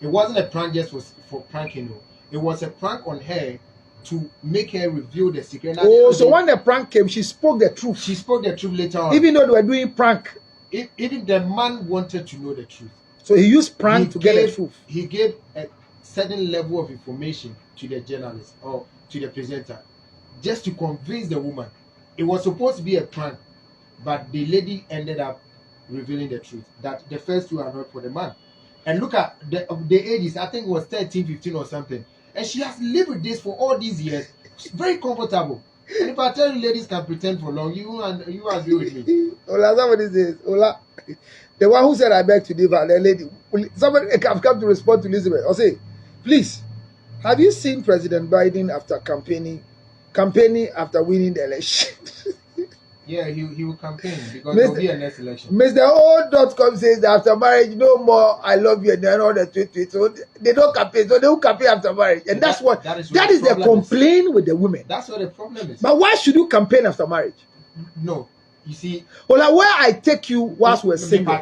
It wasn't a prank just for pranking. No. It was a prank on her to make her reveal the secret. Oh, so when the prank came, she spoke the truth. She spoke the truth later on. Even though they were doing prank. Even the man wanted to know the truth. So he used prank to get the truth. He gave a certain level of information to the journalist or to the presenter just to convince the woman. It was supposed to be a prank, but the lady ended up revealing the truth that the first two are not for the man. And look at the ages. I think it was 13, 15 or something. And she has lived with this for all these years. She's very comfortable. And if I tell you ladies can pretend for long, you agree with me. Ola, somebody says, Ola, the one who said I beg to differ, the lady, somebody have come to respond to Elizabeth. I'll say, please, have you seen President Biden after campaigning after winning the election? Yeah, he will campaign because there will be a next election. Mr. O.com says that after marriage, no more I love you and then all the tweet. So they don't campaign, so they will campaign after marriage. And that is the complaint with the women. That's what the problem is. But why should you campaign after marriage? No. You see, well, like where I take you whilst we're single.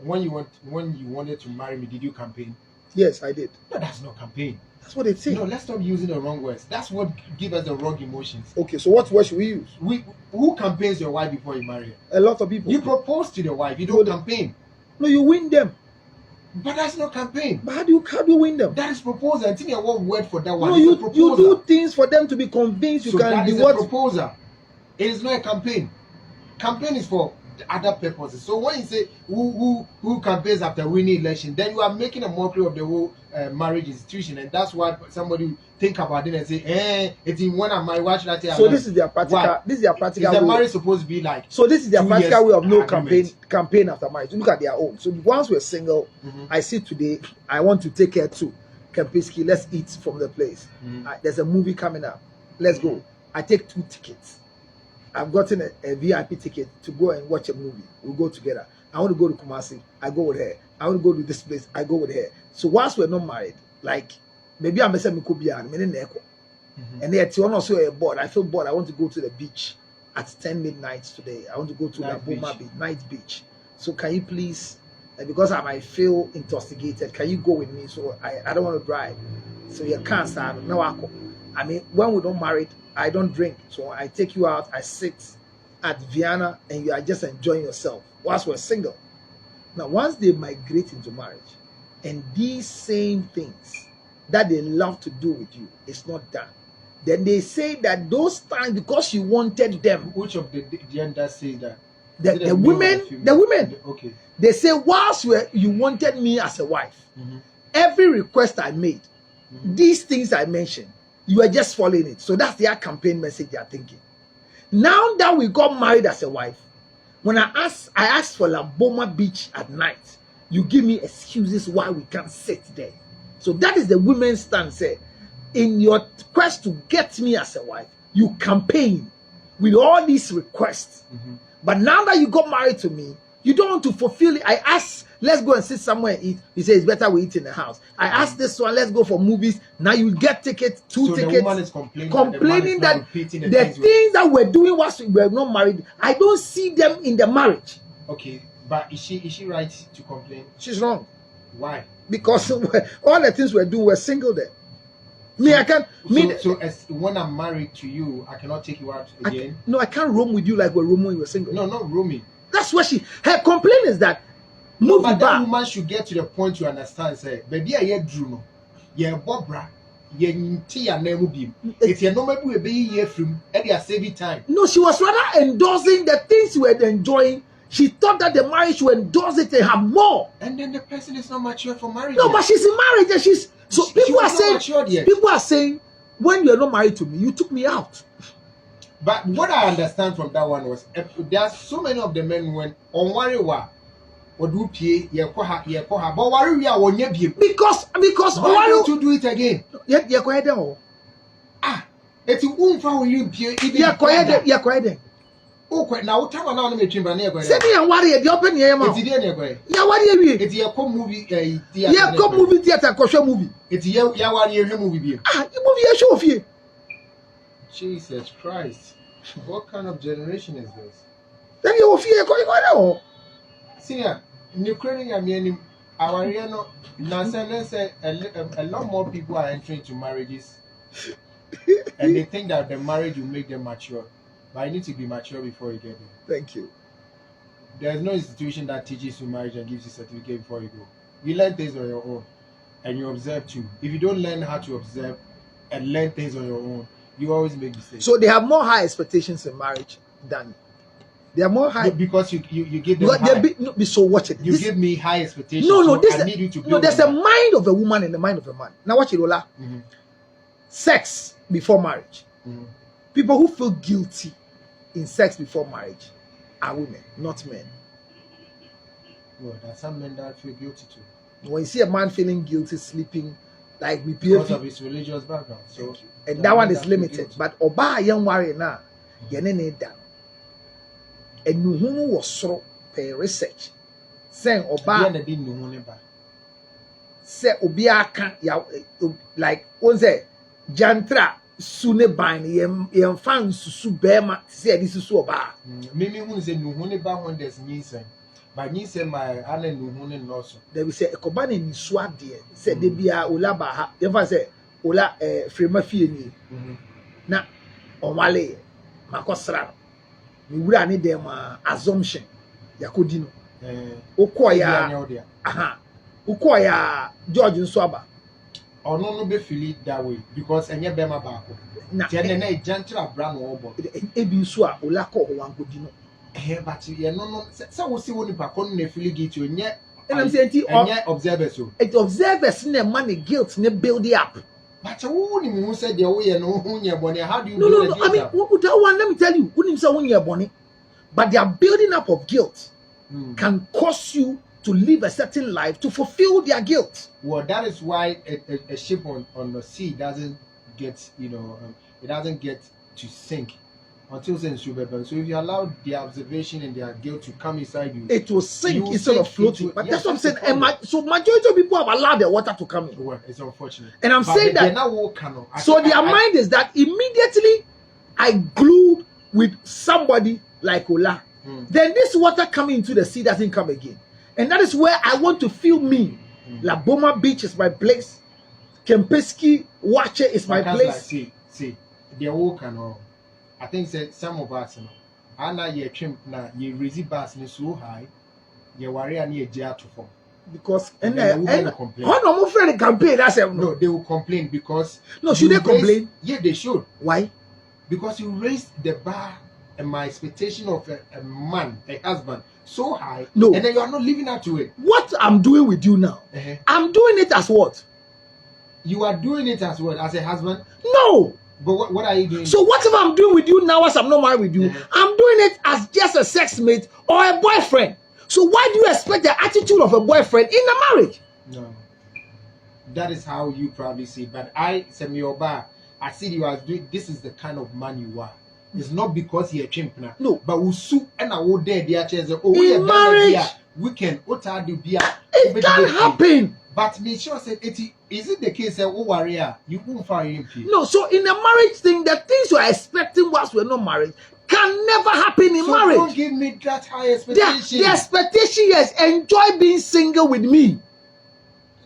When you wanted to marry me, did you campaign? Yes, I did. No, that's not campaign. That's what they say. No, let's stop using the wrong words. That's what gives us the wrong emotions. Okay, so what word should we use? Who campaigns your wife before you marry her? A lot of people. You propose to the wife. You don't campaign. No, you win them. But that's not campaign. But how do you win them? That is proposal. I think you want word for that one. No, you do things for them to be convinced. You can be what? Proposal. It is not a campaign. Campaign is for other purposes. So when you say who campaigns after winning election, then you are making a mockery of the whole marriage institution, and that's why somebody think about it and say, it's in when I'm married. Why should I tell? So this is their practical. What? This is their practical. Is the marriage supposed to be like? So this is their practical way of no campaign after marriage. Look at their own. So once we're single, I see today. I want to take her to Kempinski. Let's eat from the place. There's a movie coming up. Let's go. I take 2 tickets. I've gotten a VIP ticket to go and watch a movie. We'll go together. I want to go to Kumasi. I go with her. I want to go to this place. I go with her. So once we're not married, like maybe I'm saying and then also a bored. I feel bored. I want to go to the beach at 10 midnight today. I want to go to the Boma Beach, night beach. So can you please, because I might feel intoxicated, can you go with me? So I don't want to drive. So you can't start. No, I mean, when we don't married, I don't drink, so I take you out. I sit at Vienna, and you are just enjoying yourself whilst we're single. Now, once they migrate into marriage, and these same things that they love to do with you is not done, then they say that those times because you wanted them. Which of the gender say that? The women. Okay. They say whilst you wanted me as a wife, every request I made, these things I mentioned, you are just following it. So that's their campaign message they are thinking. Now that we got married as a wife, when I asked for La Boma Beach at night, you give me excuses why we can't sit there. So that is the women's stance. In your quest to get me as a wife, you campaign with all these requests. But now that you got married to me, you don't want to fulfill it. I asked, let's go and sit somewhere and eat. You say it's better we eat in the house. I asked this one, let's go for movies. Now you get tickets, 2 tickets. The woman is complaining that the things that we're doing whilst we were not married, I don't see them in the marriage. Okay, but is she right to complain? She's wrong. Why? Because all the things we're doing, we're single there. So as when I'm married to you, I cannot take you out again? I can't roam with you like we're roaming when we're single. No, not roaming. That's what her complaint is that but that woman should get to the point to understand, say, baby, I drew no. Yeah, Bobra, yeah, name it's your normal way be here from and saving time. No, she was rather endorsing the things you were enjoying. She thought that the marriage should endorse it and have more. And then the person is not mature for marriage. No, but she's in marriage and she's so people are saying when you're not married to me, you took me out. But what I understand from that one was there are so many of the men when on worry or do pay but worry we are on because why don't you do it again? It's for you pay oh, quite now. Time now, I'm making money. Send me and worry at the open air. It's a movie. Yeah, come movie theater, kosher movie. It's a movie. Movie show of you. Jesus Christ. What kind of generation is this? Then you will fear going. Senior, Ukraine, I mean, our Nasa a lot more people are entering into marriages And they think that the marriage will make them mature. But you need to be mature before you get there. Thank you. There's no institution that teaches you marriage and gives you certificate before you go. You learn things on your own, and you observe too. If you don't learn how to observe and learn things on your own, you always make mistakes. So they have more high expectations in marriage than they are more high. Because you give them Because high. so watch it. You give me high expectations. No, so this I need you to no. build There's on a that. mind of a woman and the mind of a man. Now watch it, Ola. Sex before marriage. People who feel guilty in sex before marriage are women, not men. Well, there's some men that feel guilty too. When you see a man feeling guilty sleeping, like we Because of his religious background. So and that one is limited. But Oba young warrior now, yenene down. And Nuhunu was so per research. Saying Oba say Obiaka ya like what's that? Jantra sune ban yem fan susu bema say this is Oba. Mimi who say Nuhune ba when there's Nisan. But Nisan my Anna Nuhune also. They will say a cobani in swag dear. Say they be a Ola Baha. If say Ola Frema Fieni. Na Omale Makosra. We would need them assumption. Yakudino. Okoya. Aha. Okoya George Nswaba. Or no be feel it that way because any bema back. Na a gentle brand or ebi swa Olako Wankudino. But you no so we see what back on the feel it you and I'm saying observers so. It observers in the money guilt ne build it up. But who said the way no bonny? How do you No. I mean, one, let me tell you, who say when you're bonny, but their building up of guilt can cause you to live a certain life to fulfill their guilt. Well, that is why a ship on the sea doesn't get, it doesn't get to sink until it's super. So if you allow the observation and their guilt to come inside you, it will sink instead of floating. But yes, that's what I'm saying. So majority of people have allowed their water to come in. Well, it's unfortunate. And I'm saying that. So their I mind is that immediately I glued with somebody like Ola. Then this water coming into the sea doesn't come again. And that is where I want to feel me. La Boma Beach is my place. Kempinski Wache is my place. See, the whole can. I think that some of us, Anna, ye trim na ye raise bars so high, ye worry and ye jar to form. Because and will complain. How no friend campaign? That's no, they will complain because should they complain? Yeah, they should. Why? Because you raised the bar and my expectation of a man, a husband, so high. No, and then you are not living up to it. What I'm doing with you now, I'm doing it as what? You are doing it as what? As a husband? No. But what are you doing? So whatever I'm doing with you now, as I'm not married with you, I'm doing it as just a sex mate or a boyfriend. So why do you expect the attitude of a boyfriend in a marriage? No. That is how you probably see. But I, Semioba, I see you as doing. This is the kind of man you are. It's not because you're a chimp now. No. But we sue and I will dare the chairs. Oh, in marriage, we can. What are the beer? It can happen. But me sure said, is it the case that oh warrior you won't find him? No, so in a marriage thing, the things you are expecting whilst we're not married can never happen in marriage. Don't give me that high expectation. The expectation is enjoy being single with me.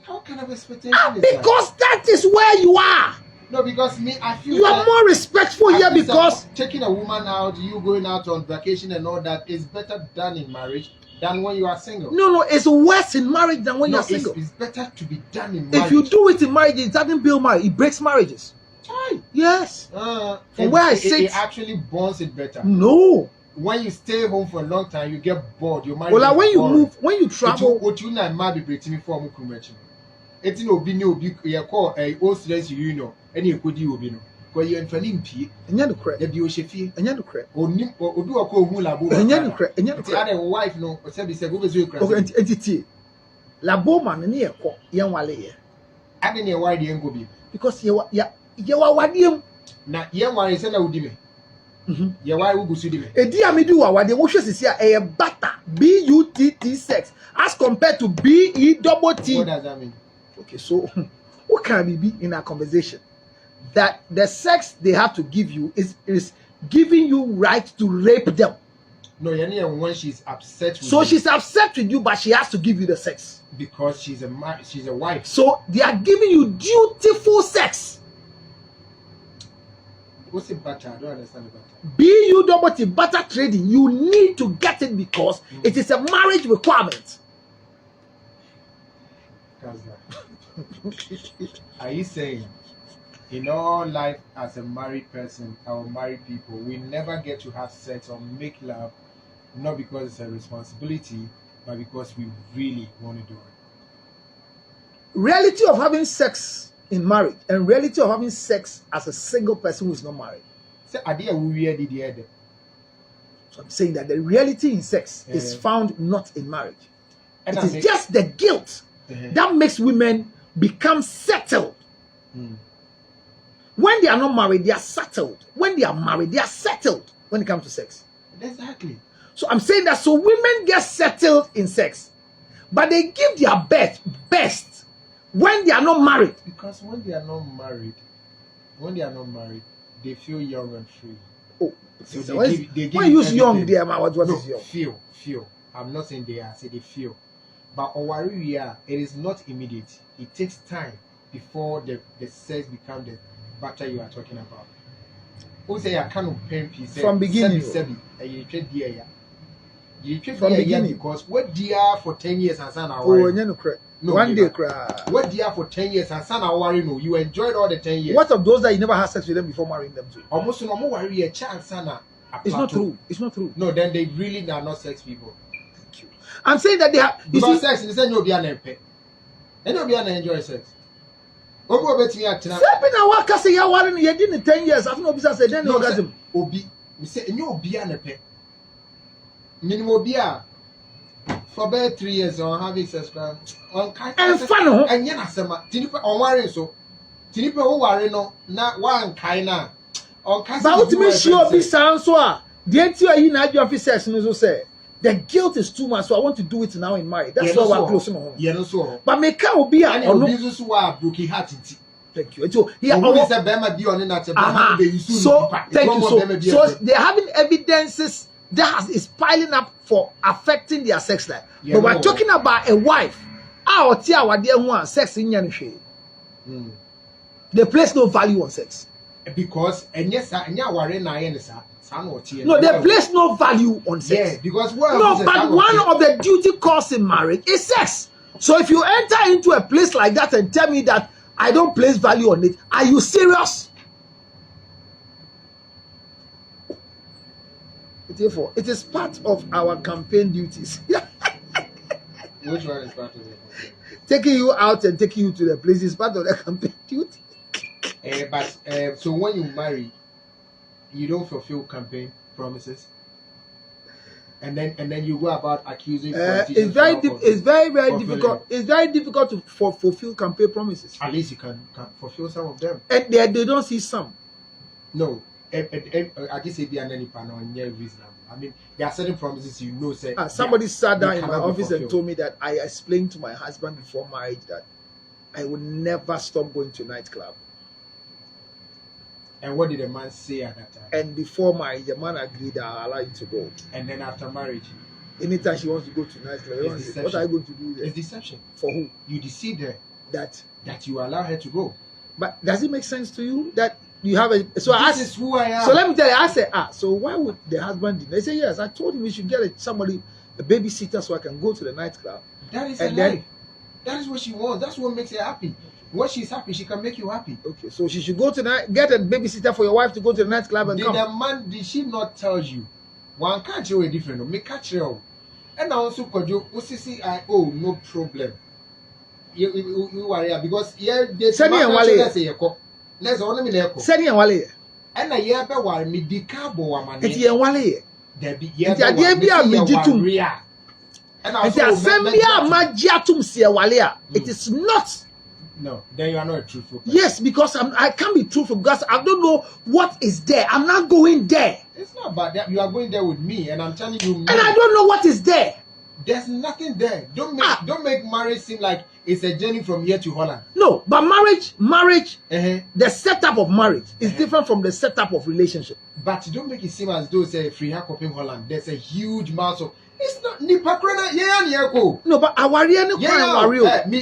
How kind of expectation is because that is where you are. No, because me, I feel you are more respectful here because taking a woman out, you going out on vacation and all that is better done in marriage than when you are single. No, it's worse in marriage than when you are single. It's better to be done in marriage. If you do it in marriage, it doesn't build marriage, it breaks marriages. Right. Yes. From where I sit, it actually bonds it better. No. When you stay home for a long time, you get bored. Your mind. Well, like when you move, when you travel. What you know, might be breaking for me. It's no be no be. You call a old students union. Any could you be no. Because you're in Fanimpi, and you're the crap. The Biochefi, and you're the crap. Or do a call Hula Bo, and you're the crap. And you're the other wife, no, or said, "Go with you." Okay, entity. La Bowman near young Wale. I didn't know why the young be. Because you are wadium. Now, young one is an old demon. Yeah, why would you do a dear me do what the washes is here a butter BUTT sex as compared to BETT. What does that mean? Okay, so what can be in our conversation? That the sex they have to give you is giving you right to rape them. No, when she's upset with so you. She's upset with you, but she has to give you the sex. Because she's a wife. So they are giving you dutiful sex. What's a butter? I don't understand the butter. BUTT butter trading. You need to get it because it is a marriage requirement. Are you saying in all life as a married person or married people, we never get to have sex or make love, not because it's a responsibility, but because we really want to do it? Reality of having sex in marriage and reality of having sex as a single person who is not married. So I'm saying that the reality in sex is found not in marriage. It is just the guilt that makes women become settled. When they are not married, they are settled. When they are married, they are settled when it comes to sex. Exactly. So I'm saying that so women get settled in sex, but they give their best when they are not married. Because when they are not married, they feel young and free. Oh, so they give when you use young, there, what is young? Feel. I'm not saying they are, say they feel. But it is not immediate. It takes time before the sex becomes the butter you are talking about. Who say I can't pain piece from beginning? From beginning, because what dear for 10 years and son no, one day cry. What dear for 10 years and son no, you enjoyed all the 10 years. What of those that you never had sex with them before marrying them too? Almost no more worry a child sana. It's not true. It's not true. No, then they really are not sex people. Thank you. I'm saying that they have because sex is you'll be an MP. And you'll be an enjoy sex. Ogo betting at now. Stepping a work as a year one year in 10 years. I've no business said then orgasm. Obi, we say you'll be an EP. Minimum beer for about 3 years on having sex on kind and fun and yet Tinipa on worrying so Tinipa who worry no not one kind on kind but to me sure be sound so the entire in our officers no say the guilt is too much so I want to do it now in marriage. That's why we're closing home. Yeah, no so but make can be and no business who are broken heart. Thank you. So here always a bema be on that so thank you. So they're having evidences that is piling up for affecting their sex life. Yeah, but we're talking about a wife. Our dear one sex in Yanishe. They place no value on sex. Because and yes, no, they place no value on sex. Yeah, because but one of the duty calls in marriage is sex. So if you enter into a place like that and tell me that I don't place value on it, are you serious? It is part of our campaign duties. Which one is part of it? Taking you out and taking you to the place is part of the campaign duty. But so when you marry, you don't fulfill campaign promises, and then you go about accusing. It's very difficult. It's very difficult to fulfill campaign promises. At least you can fulfill some of them. And they don't see some. No. I guess it be an any panel and reasonable. I mean, there are certain promises say. Somebody sat down in my office and told me that I explained to my husband before marriage that I would never stop going to nightclub. And what did the man say at that time? And before marriage, the man agreed that I'll allow you to go. And then after marriage, anytime she wants to go to nightclub, what are you going to do there? It's deception. For who? You deceive her that you allow her to go. But does it make sense to you that you have a this is who I am. So let me tell you, I said, so why would the husband do? They say yes. I told him we should get a babysitter so I can go to the nightclub. That is a lie. That is what she wants. That's what makes her happy. When she's happy, she can make you happy. Okay, so she should go to get a babysitter for your wife to go to the nightclub and come. Did she not tell you? One can't you a different? Make catch you. And also could you no problem. You worry because they say let's only me there. Send and Wale. And a year be war me di cabo man. It's a Wale. There be a and it's a Sembia Magiatum Sia Walea. It is not. No, then you are not a truthful person. Yes, because I can't be truthful because I don't know what is there. I'm not going there. It's not about that. You are going there with me, and I'm telling you. And I don't know what is there. There's nothing there. Don't make marriage seem like it's a journey from here to Holland. No, but marriage, the setup of marriage is different from the setup of relationship. But don't make it seem as though it's a free coping Holland. There's a huge mass of It's not nipa krona ye ko. No, but awari any kwan worry o. Me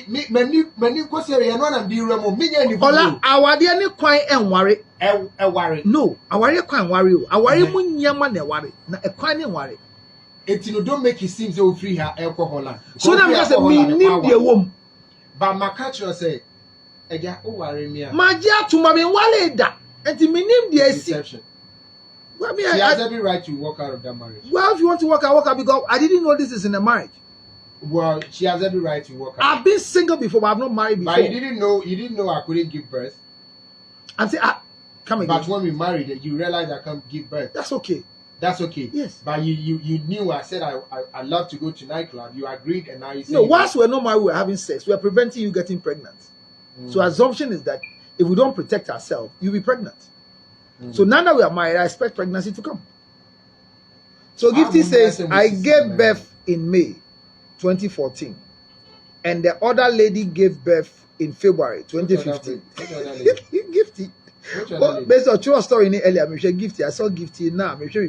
ko say ye no na di remo me nya ni Ola awari any kwan en worry. E worry. No, awari kwan worry o. Awari mu nyama na worry. Na e kwan ne worry. It you don't make it seem so free her alcohol. So na me say me nim de wom. But my catcher say eja o worry me. Ma ji atuma me wale da. Enti me nim de asi. Well, she has every right to walk out of that marriage. Well, if you want to walk out because I didn't know this is in a marriage. Well, she has every right to walk out. I've been single before, but I've not married before. But you didn't know I couldn't give birth. And say, come again. But when we married, you realized I can't give birth. That's okay. That's okay. Yes. But you knew I said I love to go to nightclub. You agreed, and now you say no. Once we're not married, we're having sex. We're preventing you getting pregnant. So assumption is that if we don't protect ourselves, you'll be pregnant. So now that we are married, I expect pregnancy to come. So Gifty says, I gave birth in May 2014, and the other lady gave birth in February 2015. Gifty. Well, based on true story in earlier, I'm sure Gifty. I saw Gifty now. I'm sure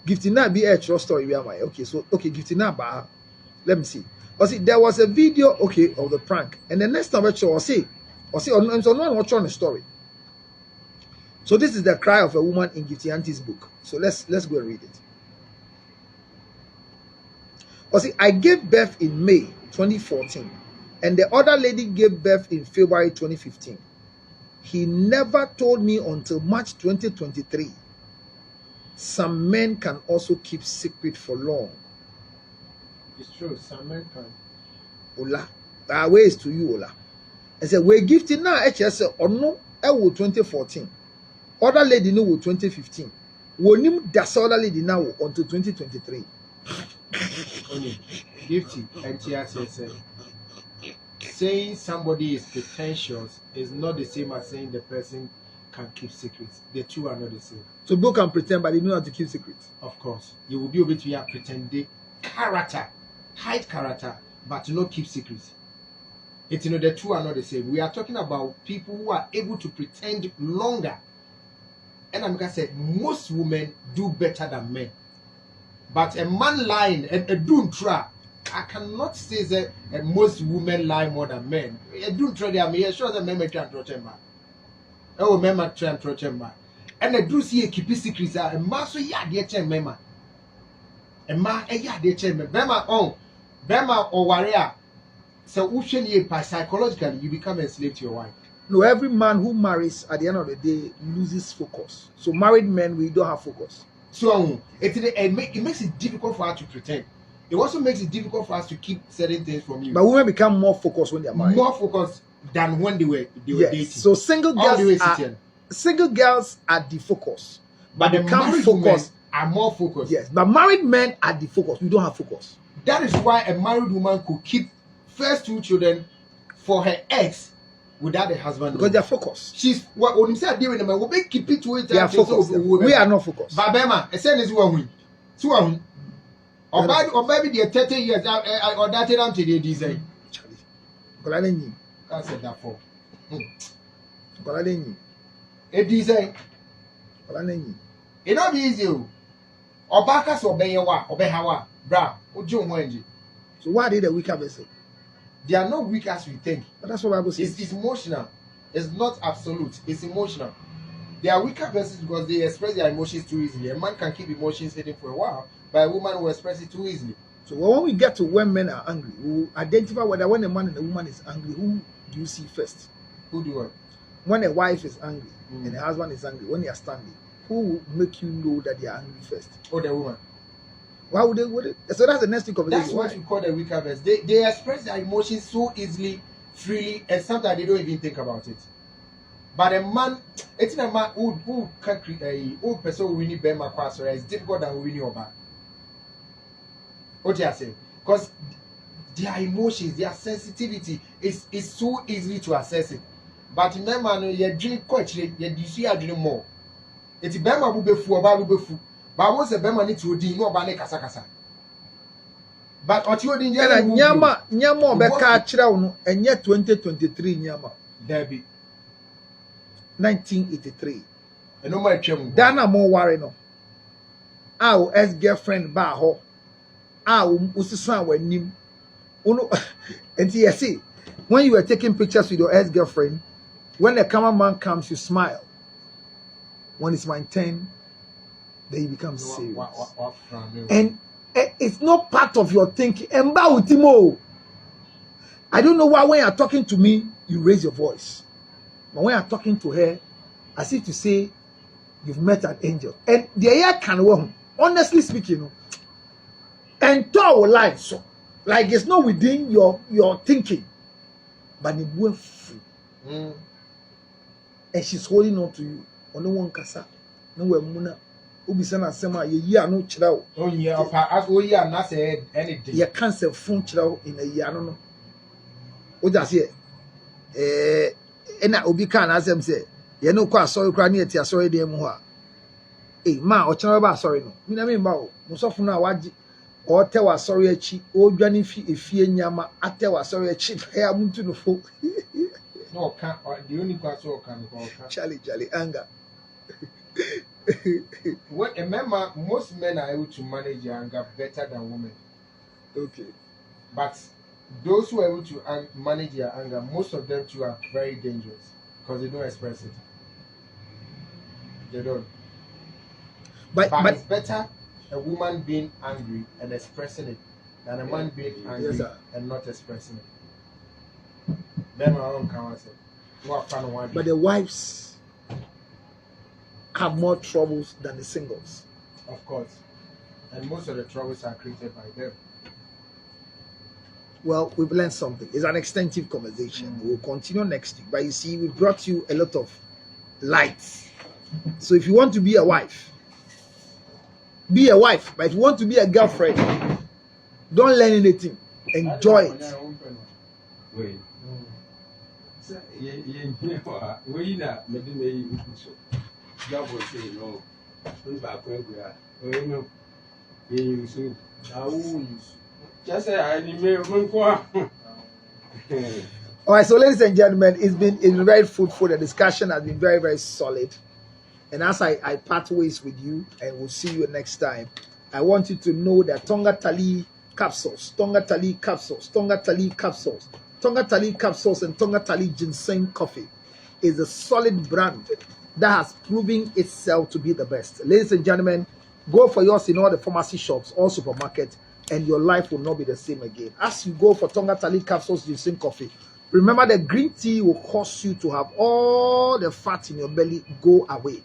Gifty now be a true story. Okay, so okay, Gifty now, let me see. Or see, there was a video, okay, of the prank, and the next time I saw, I'm watching the story. So this is the cry of a woman in Gifty Auntie's book. So let's go and read it. Or see, I gave birth in May 2014, and the other lady gave birth in February 2015. He never told me until March 2023. Some men can also keep secret for long. It's true, some men can. Ola, our way is to you, Ola. I said, we're gifting now, HS or no, 2014. Other lady no 2015. Wonim das other lady now until 2023. Gifty and says saying somebody is pretentious is not the same as saying the person can keep secrets. The two are not the same. So both can pretend, but they know how to keep secrets. Of course. You will be able to have pretending character, hide character, but to not keep secrets. It's the two are not the same. We are talking about people who are able to pretend longer. And I'm gonna say most women do better than men. But a man lying, a doom trap, I cannot say that most women lie more than men. A doom trap, I mean, sure that men may try and throw them back. Oh, men may try and throw them back. And I do see a keep secrets. A man so yeah, dear chair, mema. A man, yeah, dear chair, Bema or warrior. So, psychologically, you become a slave to your wife. No, every man who marries at the end of the day loses focus. So married men, we don't have focus. So it makes it difficult for us to pretend. It also makes it difficult for us to keep certain things from you. But women become more focused when they are married. More focused than when they were dating. So single girls are the focus. But the married women are more focused. Yes, but married men are the focus. We don't have focus. That is why a married woman could keep first 2 children for her ex without the husband. Because they are focused. She's what when you say dealing with them, we keep it to it. They are focused. We are not focused. But Bema, a son is one. Or maybe the 30 years or that down to the design. I said that for. A design. It not be easy. Or Bacchus or Bayawa or Behawa, Bra, or John Wendy. So why did the weaker vessel? They are not weak as we think. But that's what Bible says. It's emotional. It's not absolute. It's emotional. They are weaker persons because they express their emotions too easily. A man can keep emotions hidden for a while, but a woman will express it too easily. So when we get to when men are angry, we will identify whether when a man and a woman is angry, who do you see first? Who do what? When a wife is angry and a husband is angry, when they are standing, who will make you know that they are angry first? Oh, the woman. Why would they? So that's the next thing. That's what you call the weaker verse. They express their emotions so easily, freely, and sometimes they don't even think about it. But a man, it's a man who can create a person who really bear my class, it's difficult than winning over. What you are saying? Because their emotions, their sensitivity is so easily to assess it. But remember, you drink quite, you see, I drink more. It's Bema will be full, Bible be full. But once a Bema need to do no bane kasa. But what you didn't nyama beka chira no enye 2023 nyama. Debbie 1983. No more twem. Dana mo worry no. Our ex-girlfriend ba ho. Usisan wenim. Uno and yes, when you were taking pictures with your ex-girlfriend, when the cameraman comes, you smile. When it's my turn, then you become serious. And it's not part of your thinking. I don't know why when you're talking to me, you raise your voice. But when you're talking to her, as if to say you've met an angel. And the air can work. Honestly speaking, and our life, so like it's not within your thinking, but it went free. And she's holding on to you. On no one kasa, no one muna. Ubisana sema ye no chira. Oh yeah, as not say anything. You can't say phone chira in a year no. O just say na obi kan asem say ye no kwa sorry kra na eti sorry dem ho a. Ma o chira ba sorry no. Mi na me mba o. Musofo na waji o te wa sorry achi o dwane fi efie nyama ate wa sorry achi ya muntu no fo. No can the only question can Charlie anger. Remember, most men are able to manage their anger better than women. Okay. But those who are able to manage their anger, most of them too are very dangerous because they don't express it. They don't. But it's better a woman being angry and expressing it than a man being angry and not expressing it. Men are on counsel. But the wives have more troubles than the singles. Of course. And most of the troubles are created by them. Well, we've learned something. It's an extensive conversation. We'll continue next week. But you see, we brought you a lot of lights. So if you want to be a wife, be a wife. But if you want to be a girlfriend, don't learn anything. Enjoy it. Wait. All right, so ladies and gentlemen, it's been very fruitful. The discussion has been very, very solid. And as I part ways with you, and we'll see you next time, I want you to know that Tonga Tali capsules, Tonga Tali capsules, Tonga Tali capsules, Tonga Tali capsules, and Tonga Tali ginseng coffee is a solid brand that has proven itself to be the best. Ladies and gentlemen, go for yours in all the pharmacy shops, all supermarkets, and your life will not be the same again. As you go for Tonga Tali capsules, ginseng coffee, remember the green tea will cause you to have all the fat in your belly go away.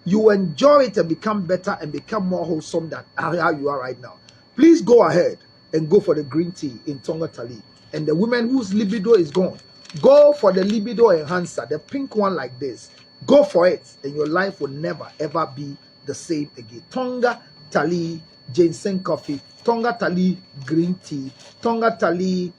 You enjoy it and become better and become more wholesome than how you are right now. Please go ahead and go for the green tea in Tonga Tali. And the women whose libido is gone, go for the libido enhancer, the pink one like this. Go for it, and your life will never ever be the same again. Tonga Tali ginseng coffee, Tonga Tali green tea, Tonga Tali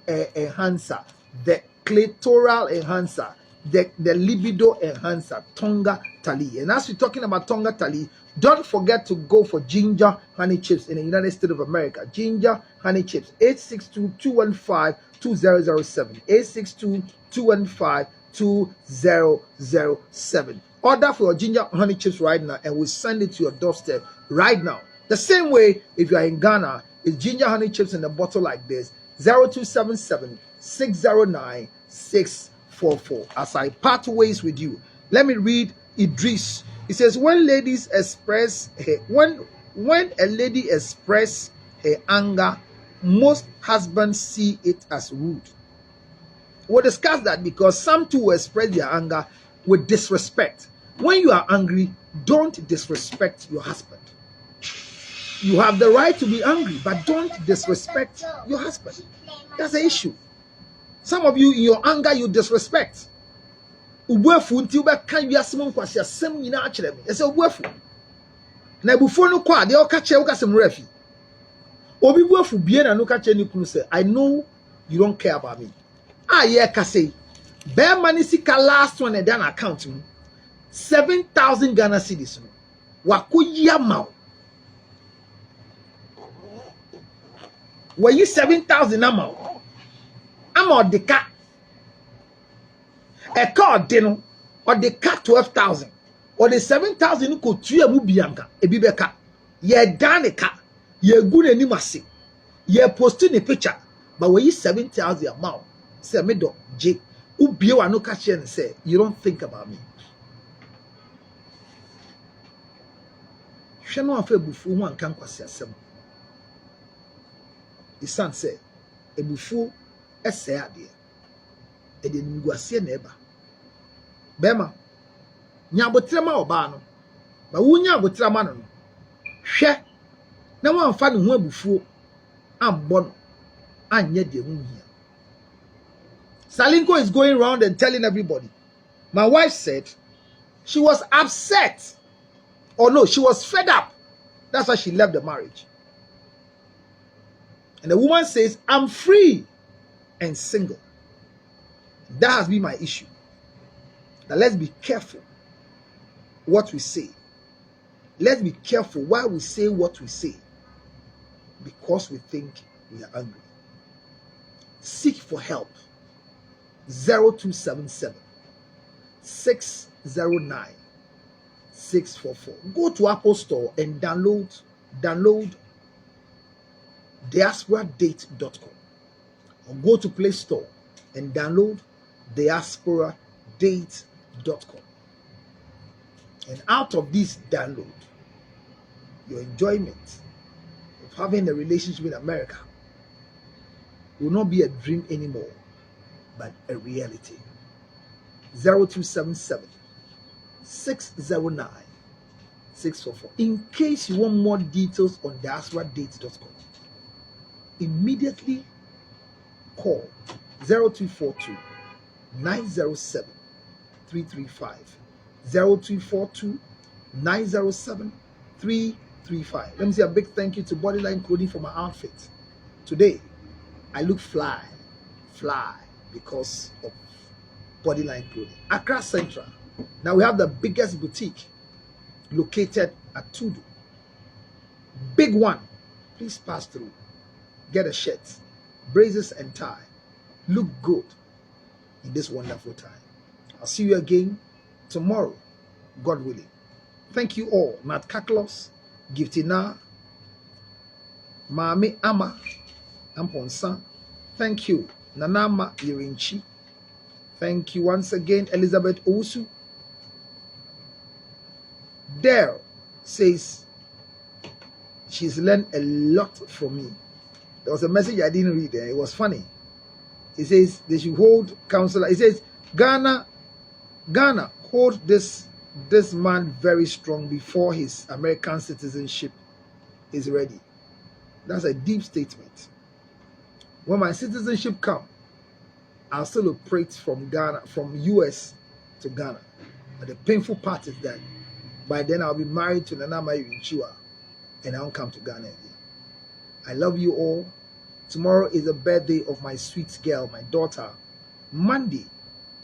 enhancer, the clitoral enhancer, the libido enhancer, Tonga Tali. And as we're talking about Tonga Tali, don't forget to go for ginger honey chips in the United States of America. Ginger honey chips, 862-215-2007. 862-215-2007. Order for your ginger honey chips right now, and we'll send it to your doorstep right now. The same way, if you are in Ghana, it's ginger honey chips in a bottle like this, 0277-609-644. As I part ways with you, let me read Idris. He says, when a lady express her anger, most husbands see it as rude. We'll discuss that because some too express their anger with disrespect. When you are angry, don't disrespect your husband. You have the right to be angry, but don't disrespect your husband. That's the issue. Some of you, in your anger, you disrespect. Ubuefu nti ubeka wiasem nkwasi asem nyina akire me. Ese ubuefu. Na ebufu no kwa de okache ukasem refi. Obi buefu bie na no kache ni kunu say, I know you don't care about me. Ah ye ka say. Bear money sika last one and then account me. 7,000 Ghana cedis no. Wakoyia ma. Were you 7,000 amount? Amount the cat. A car dinner or the cat 12,000 or the 7,000 could 2 bianca a bibeka. Ye done a cat, ye good animasi. Ye posting a picture, but we 70,000 amount. Say me do J. Ubie wa no catch and say you don't think about me. Hwe no afa ebufu ho anka nkwase asem. The son say ebufu ese ade. E de nguase na eba. Bema nya abotrema oba no. Ba wunya abotrema no. Hwe na wan fa ne ho abufuo ambo no anye de hu hia. Salinko is going around and telling everybody. My wife said she was upset. Or no, she was fed up. That's why she left the marriage. And the woman says, I'm free and single. That has been my issue. Now let's be careful what we say. Let's be careful why we say what we say. Because we think we are angry. Seek for help. 0277 609 644. Go to Apple Store and download diasporadate.com. Or go to Play Store and download diasporadate.com. And out of this download, your enjoyment of having a relationship with America will not be a dream anymore, but a reality. 0277 609 644. In case you want more details on diasporadate.com, immediately call 0242 907 335. 0242 907 335. Let me say a big thank you to Bodyline Clothing for my outfit. Today, I look fly because of Bodyline Clothing. Accra Central. Now we have the biggest boutique located at Tudu. Big one. Please pass through. Get a shirt, braces and tie. Look good in this wonderful time. I'll see you again tomorrow, God willing. Thank you all. Nat Kaklos, Giftina, Mami Ama, Amponsan. Thank you. Nanama Irinchi. Thank you once again, Elizabeth Osu. Dare says she's learned a lot from me. There was a message I didn't read there. It was funny. It says they should hold counselor. It says Ghana, hold this man very strong before his American citizenship is ready. That's a deep statement. When my citizenship comes, I'll still operate from Ghana, from US to Ghana. But the painful part is that by then I'll be married to Nanama Irinchiwa and I won't come to Ghana again. I love you all. Tomorrow is the birthday of my sweet girl, my daughter. Monday.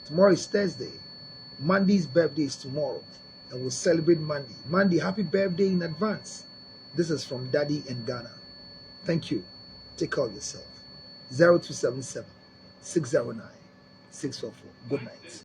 Tomorrow is Thursday. Monday's birthday is tomorrow. And we'll celebrate Monday. Monday, happy birthday in advance. This is from Daddy in Ghana. Thank you. Take care of yourself. 0277 609 644. Good night.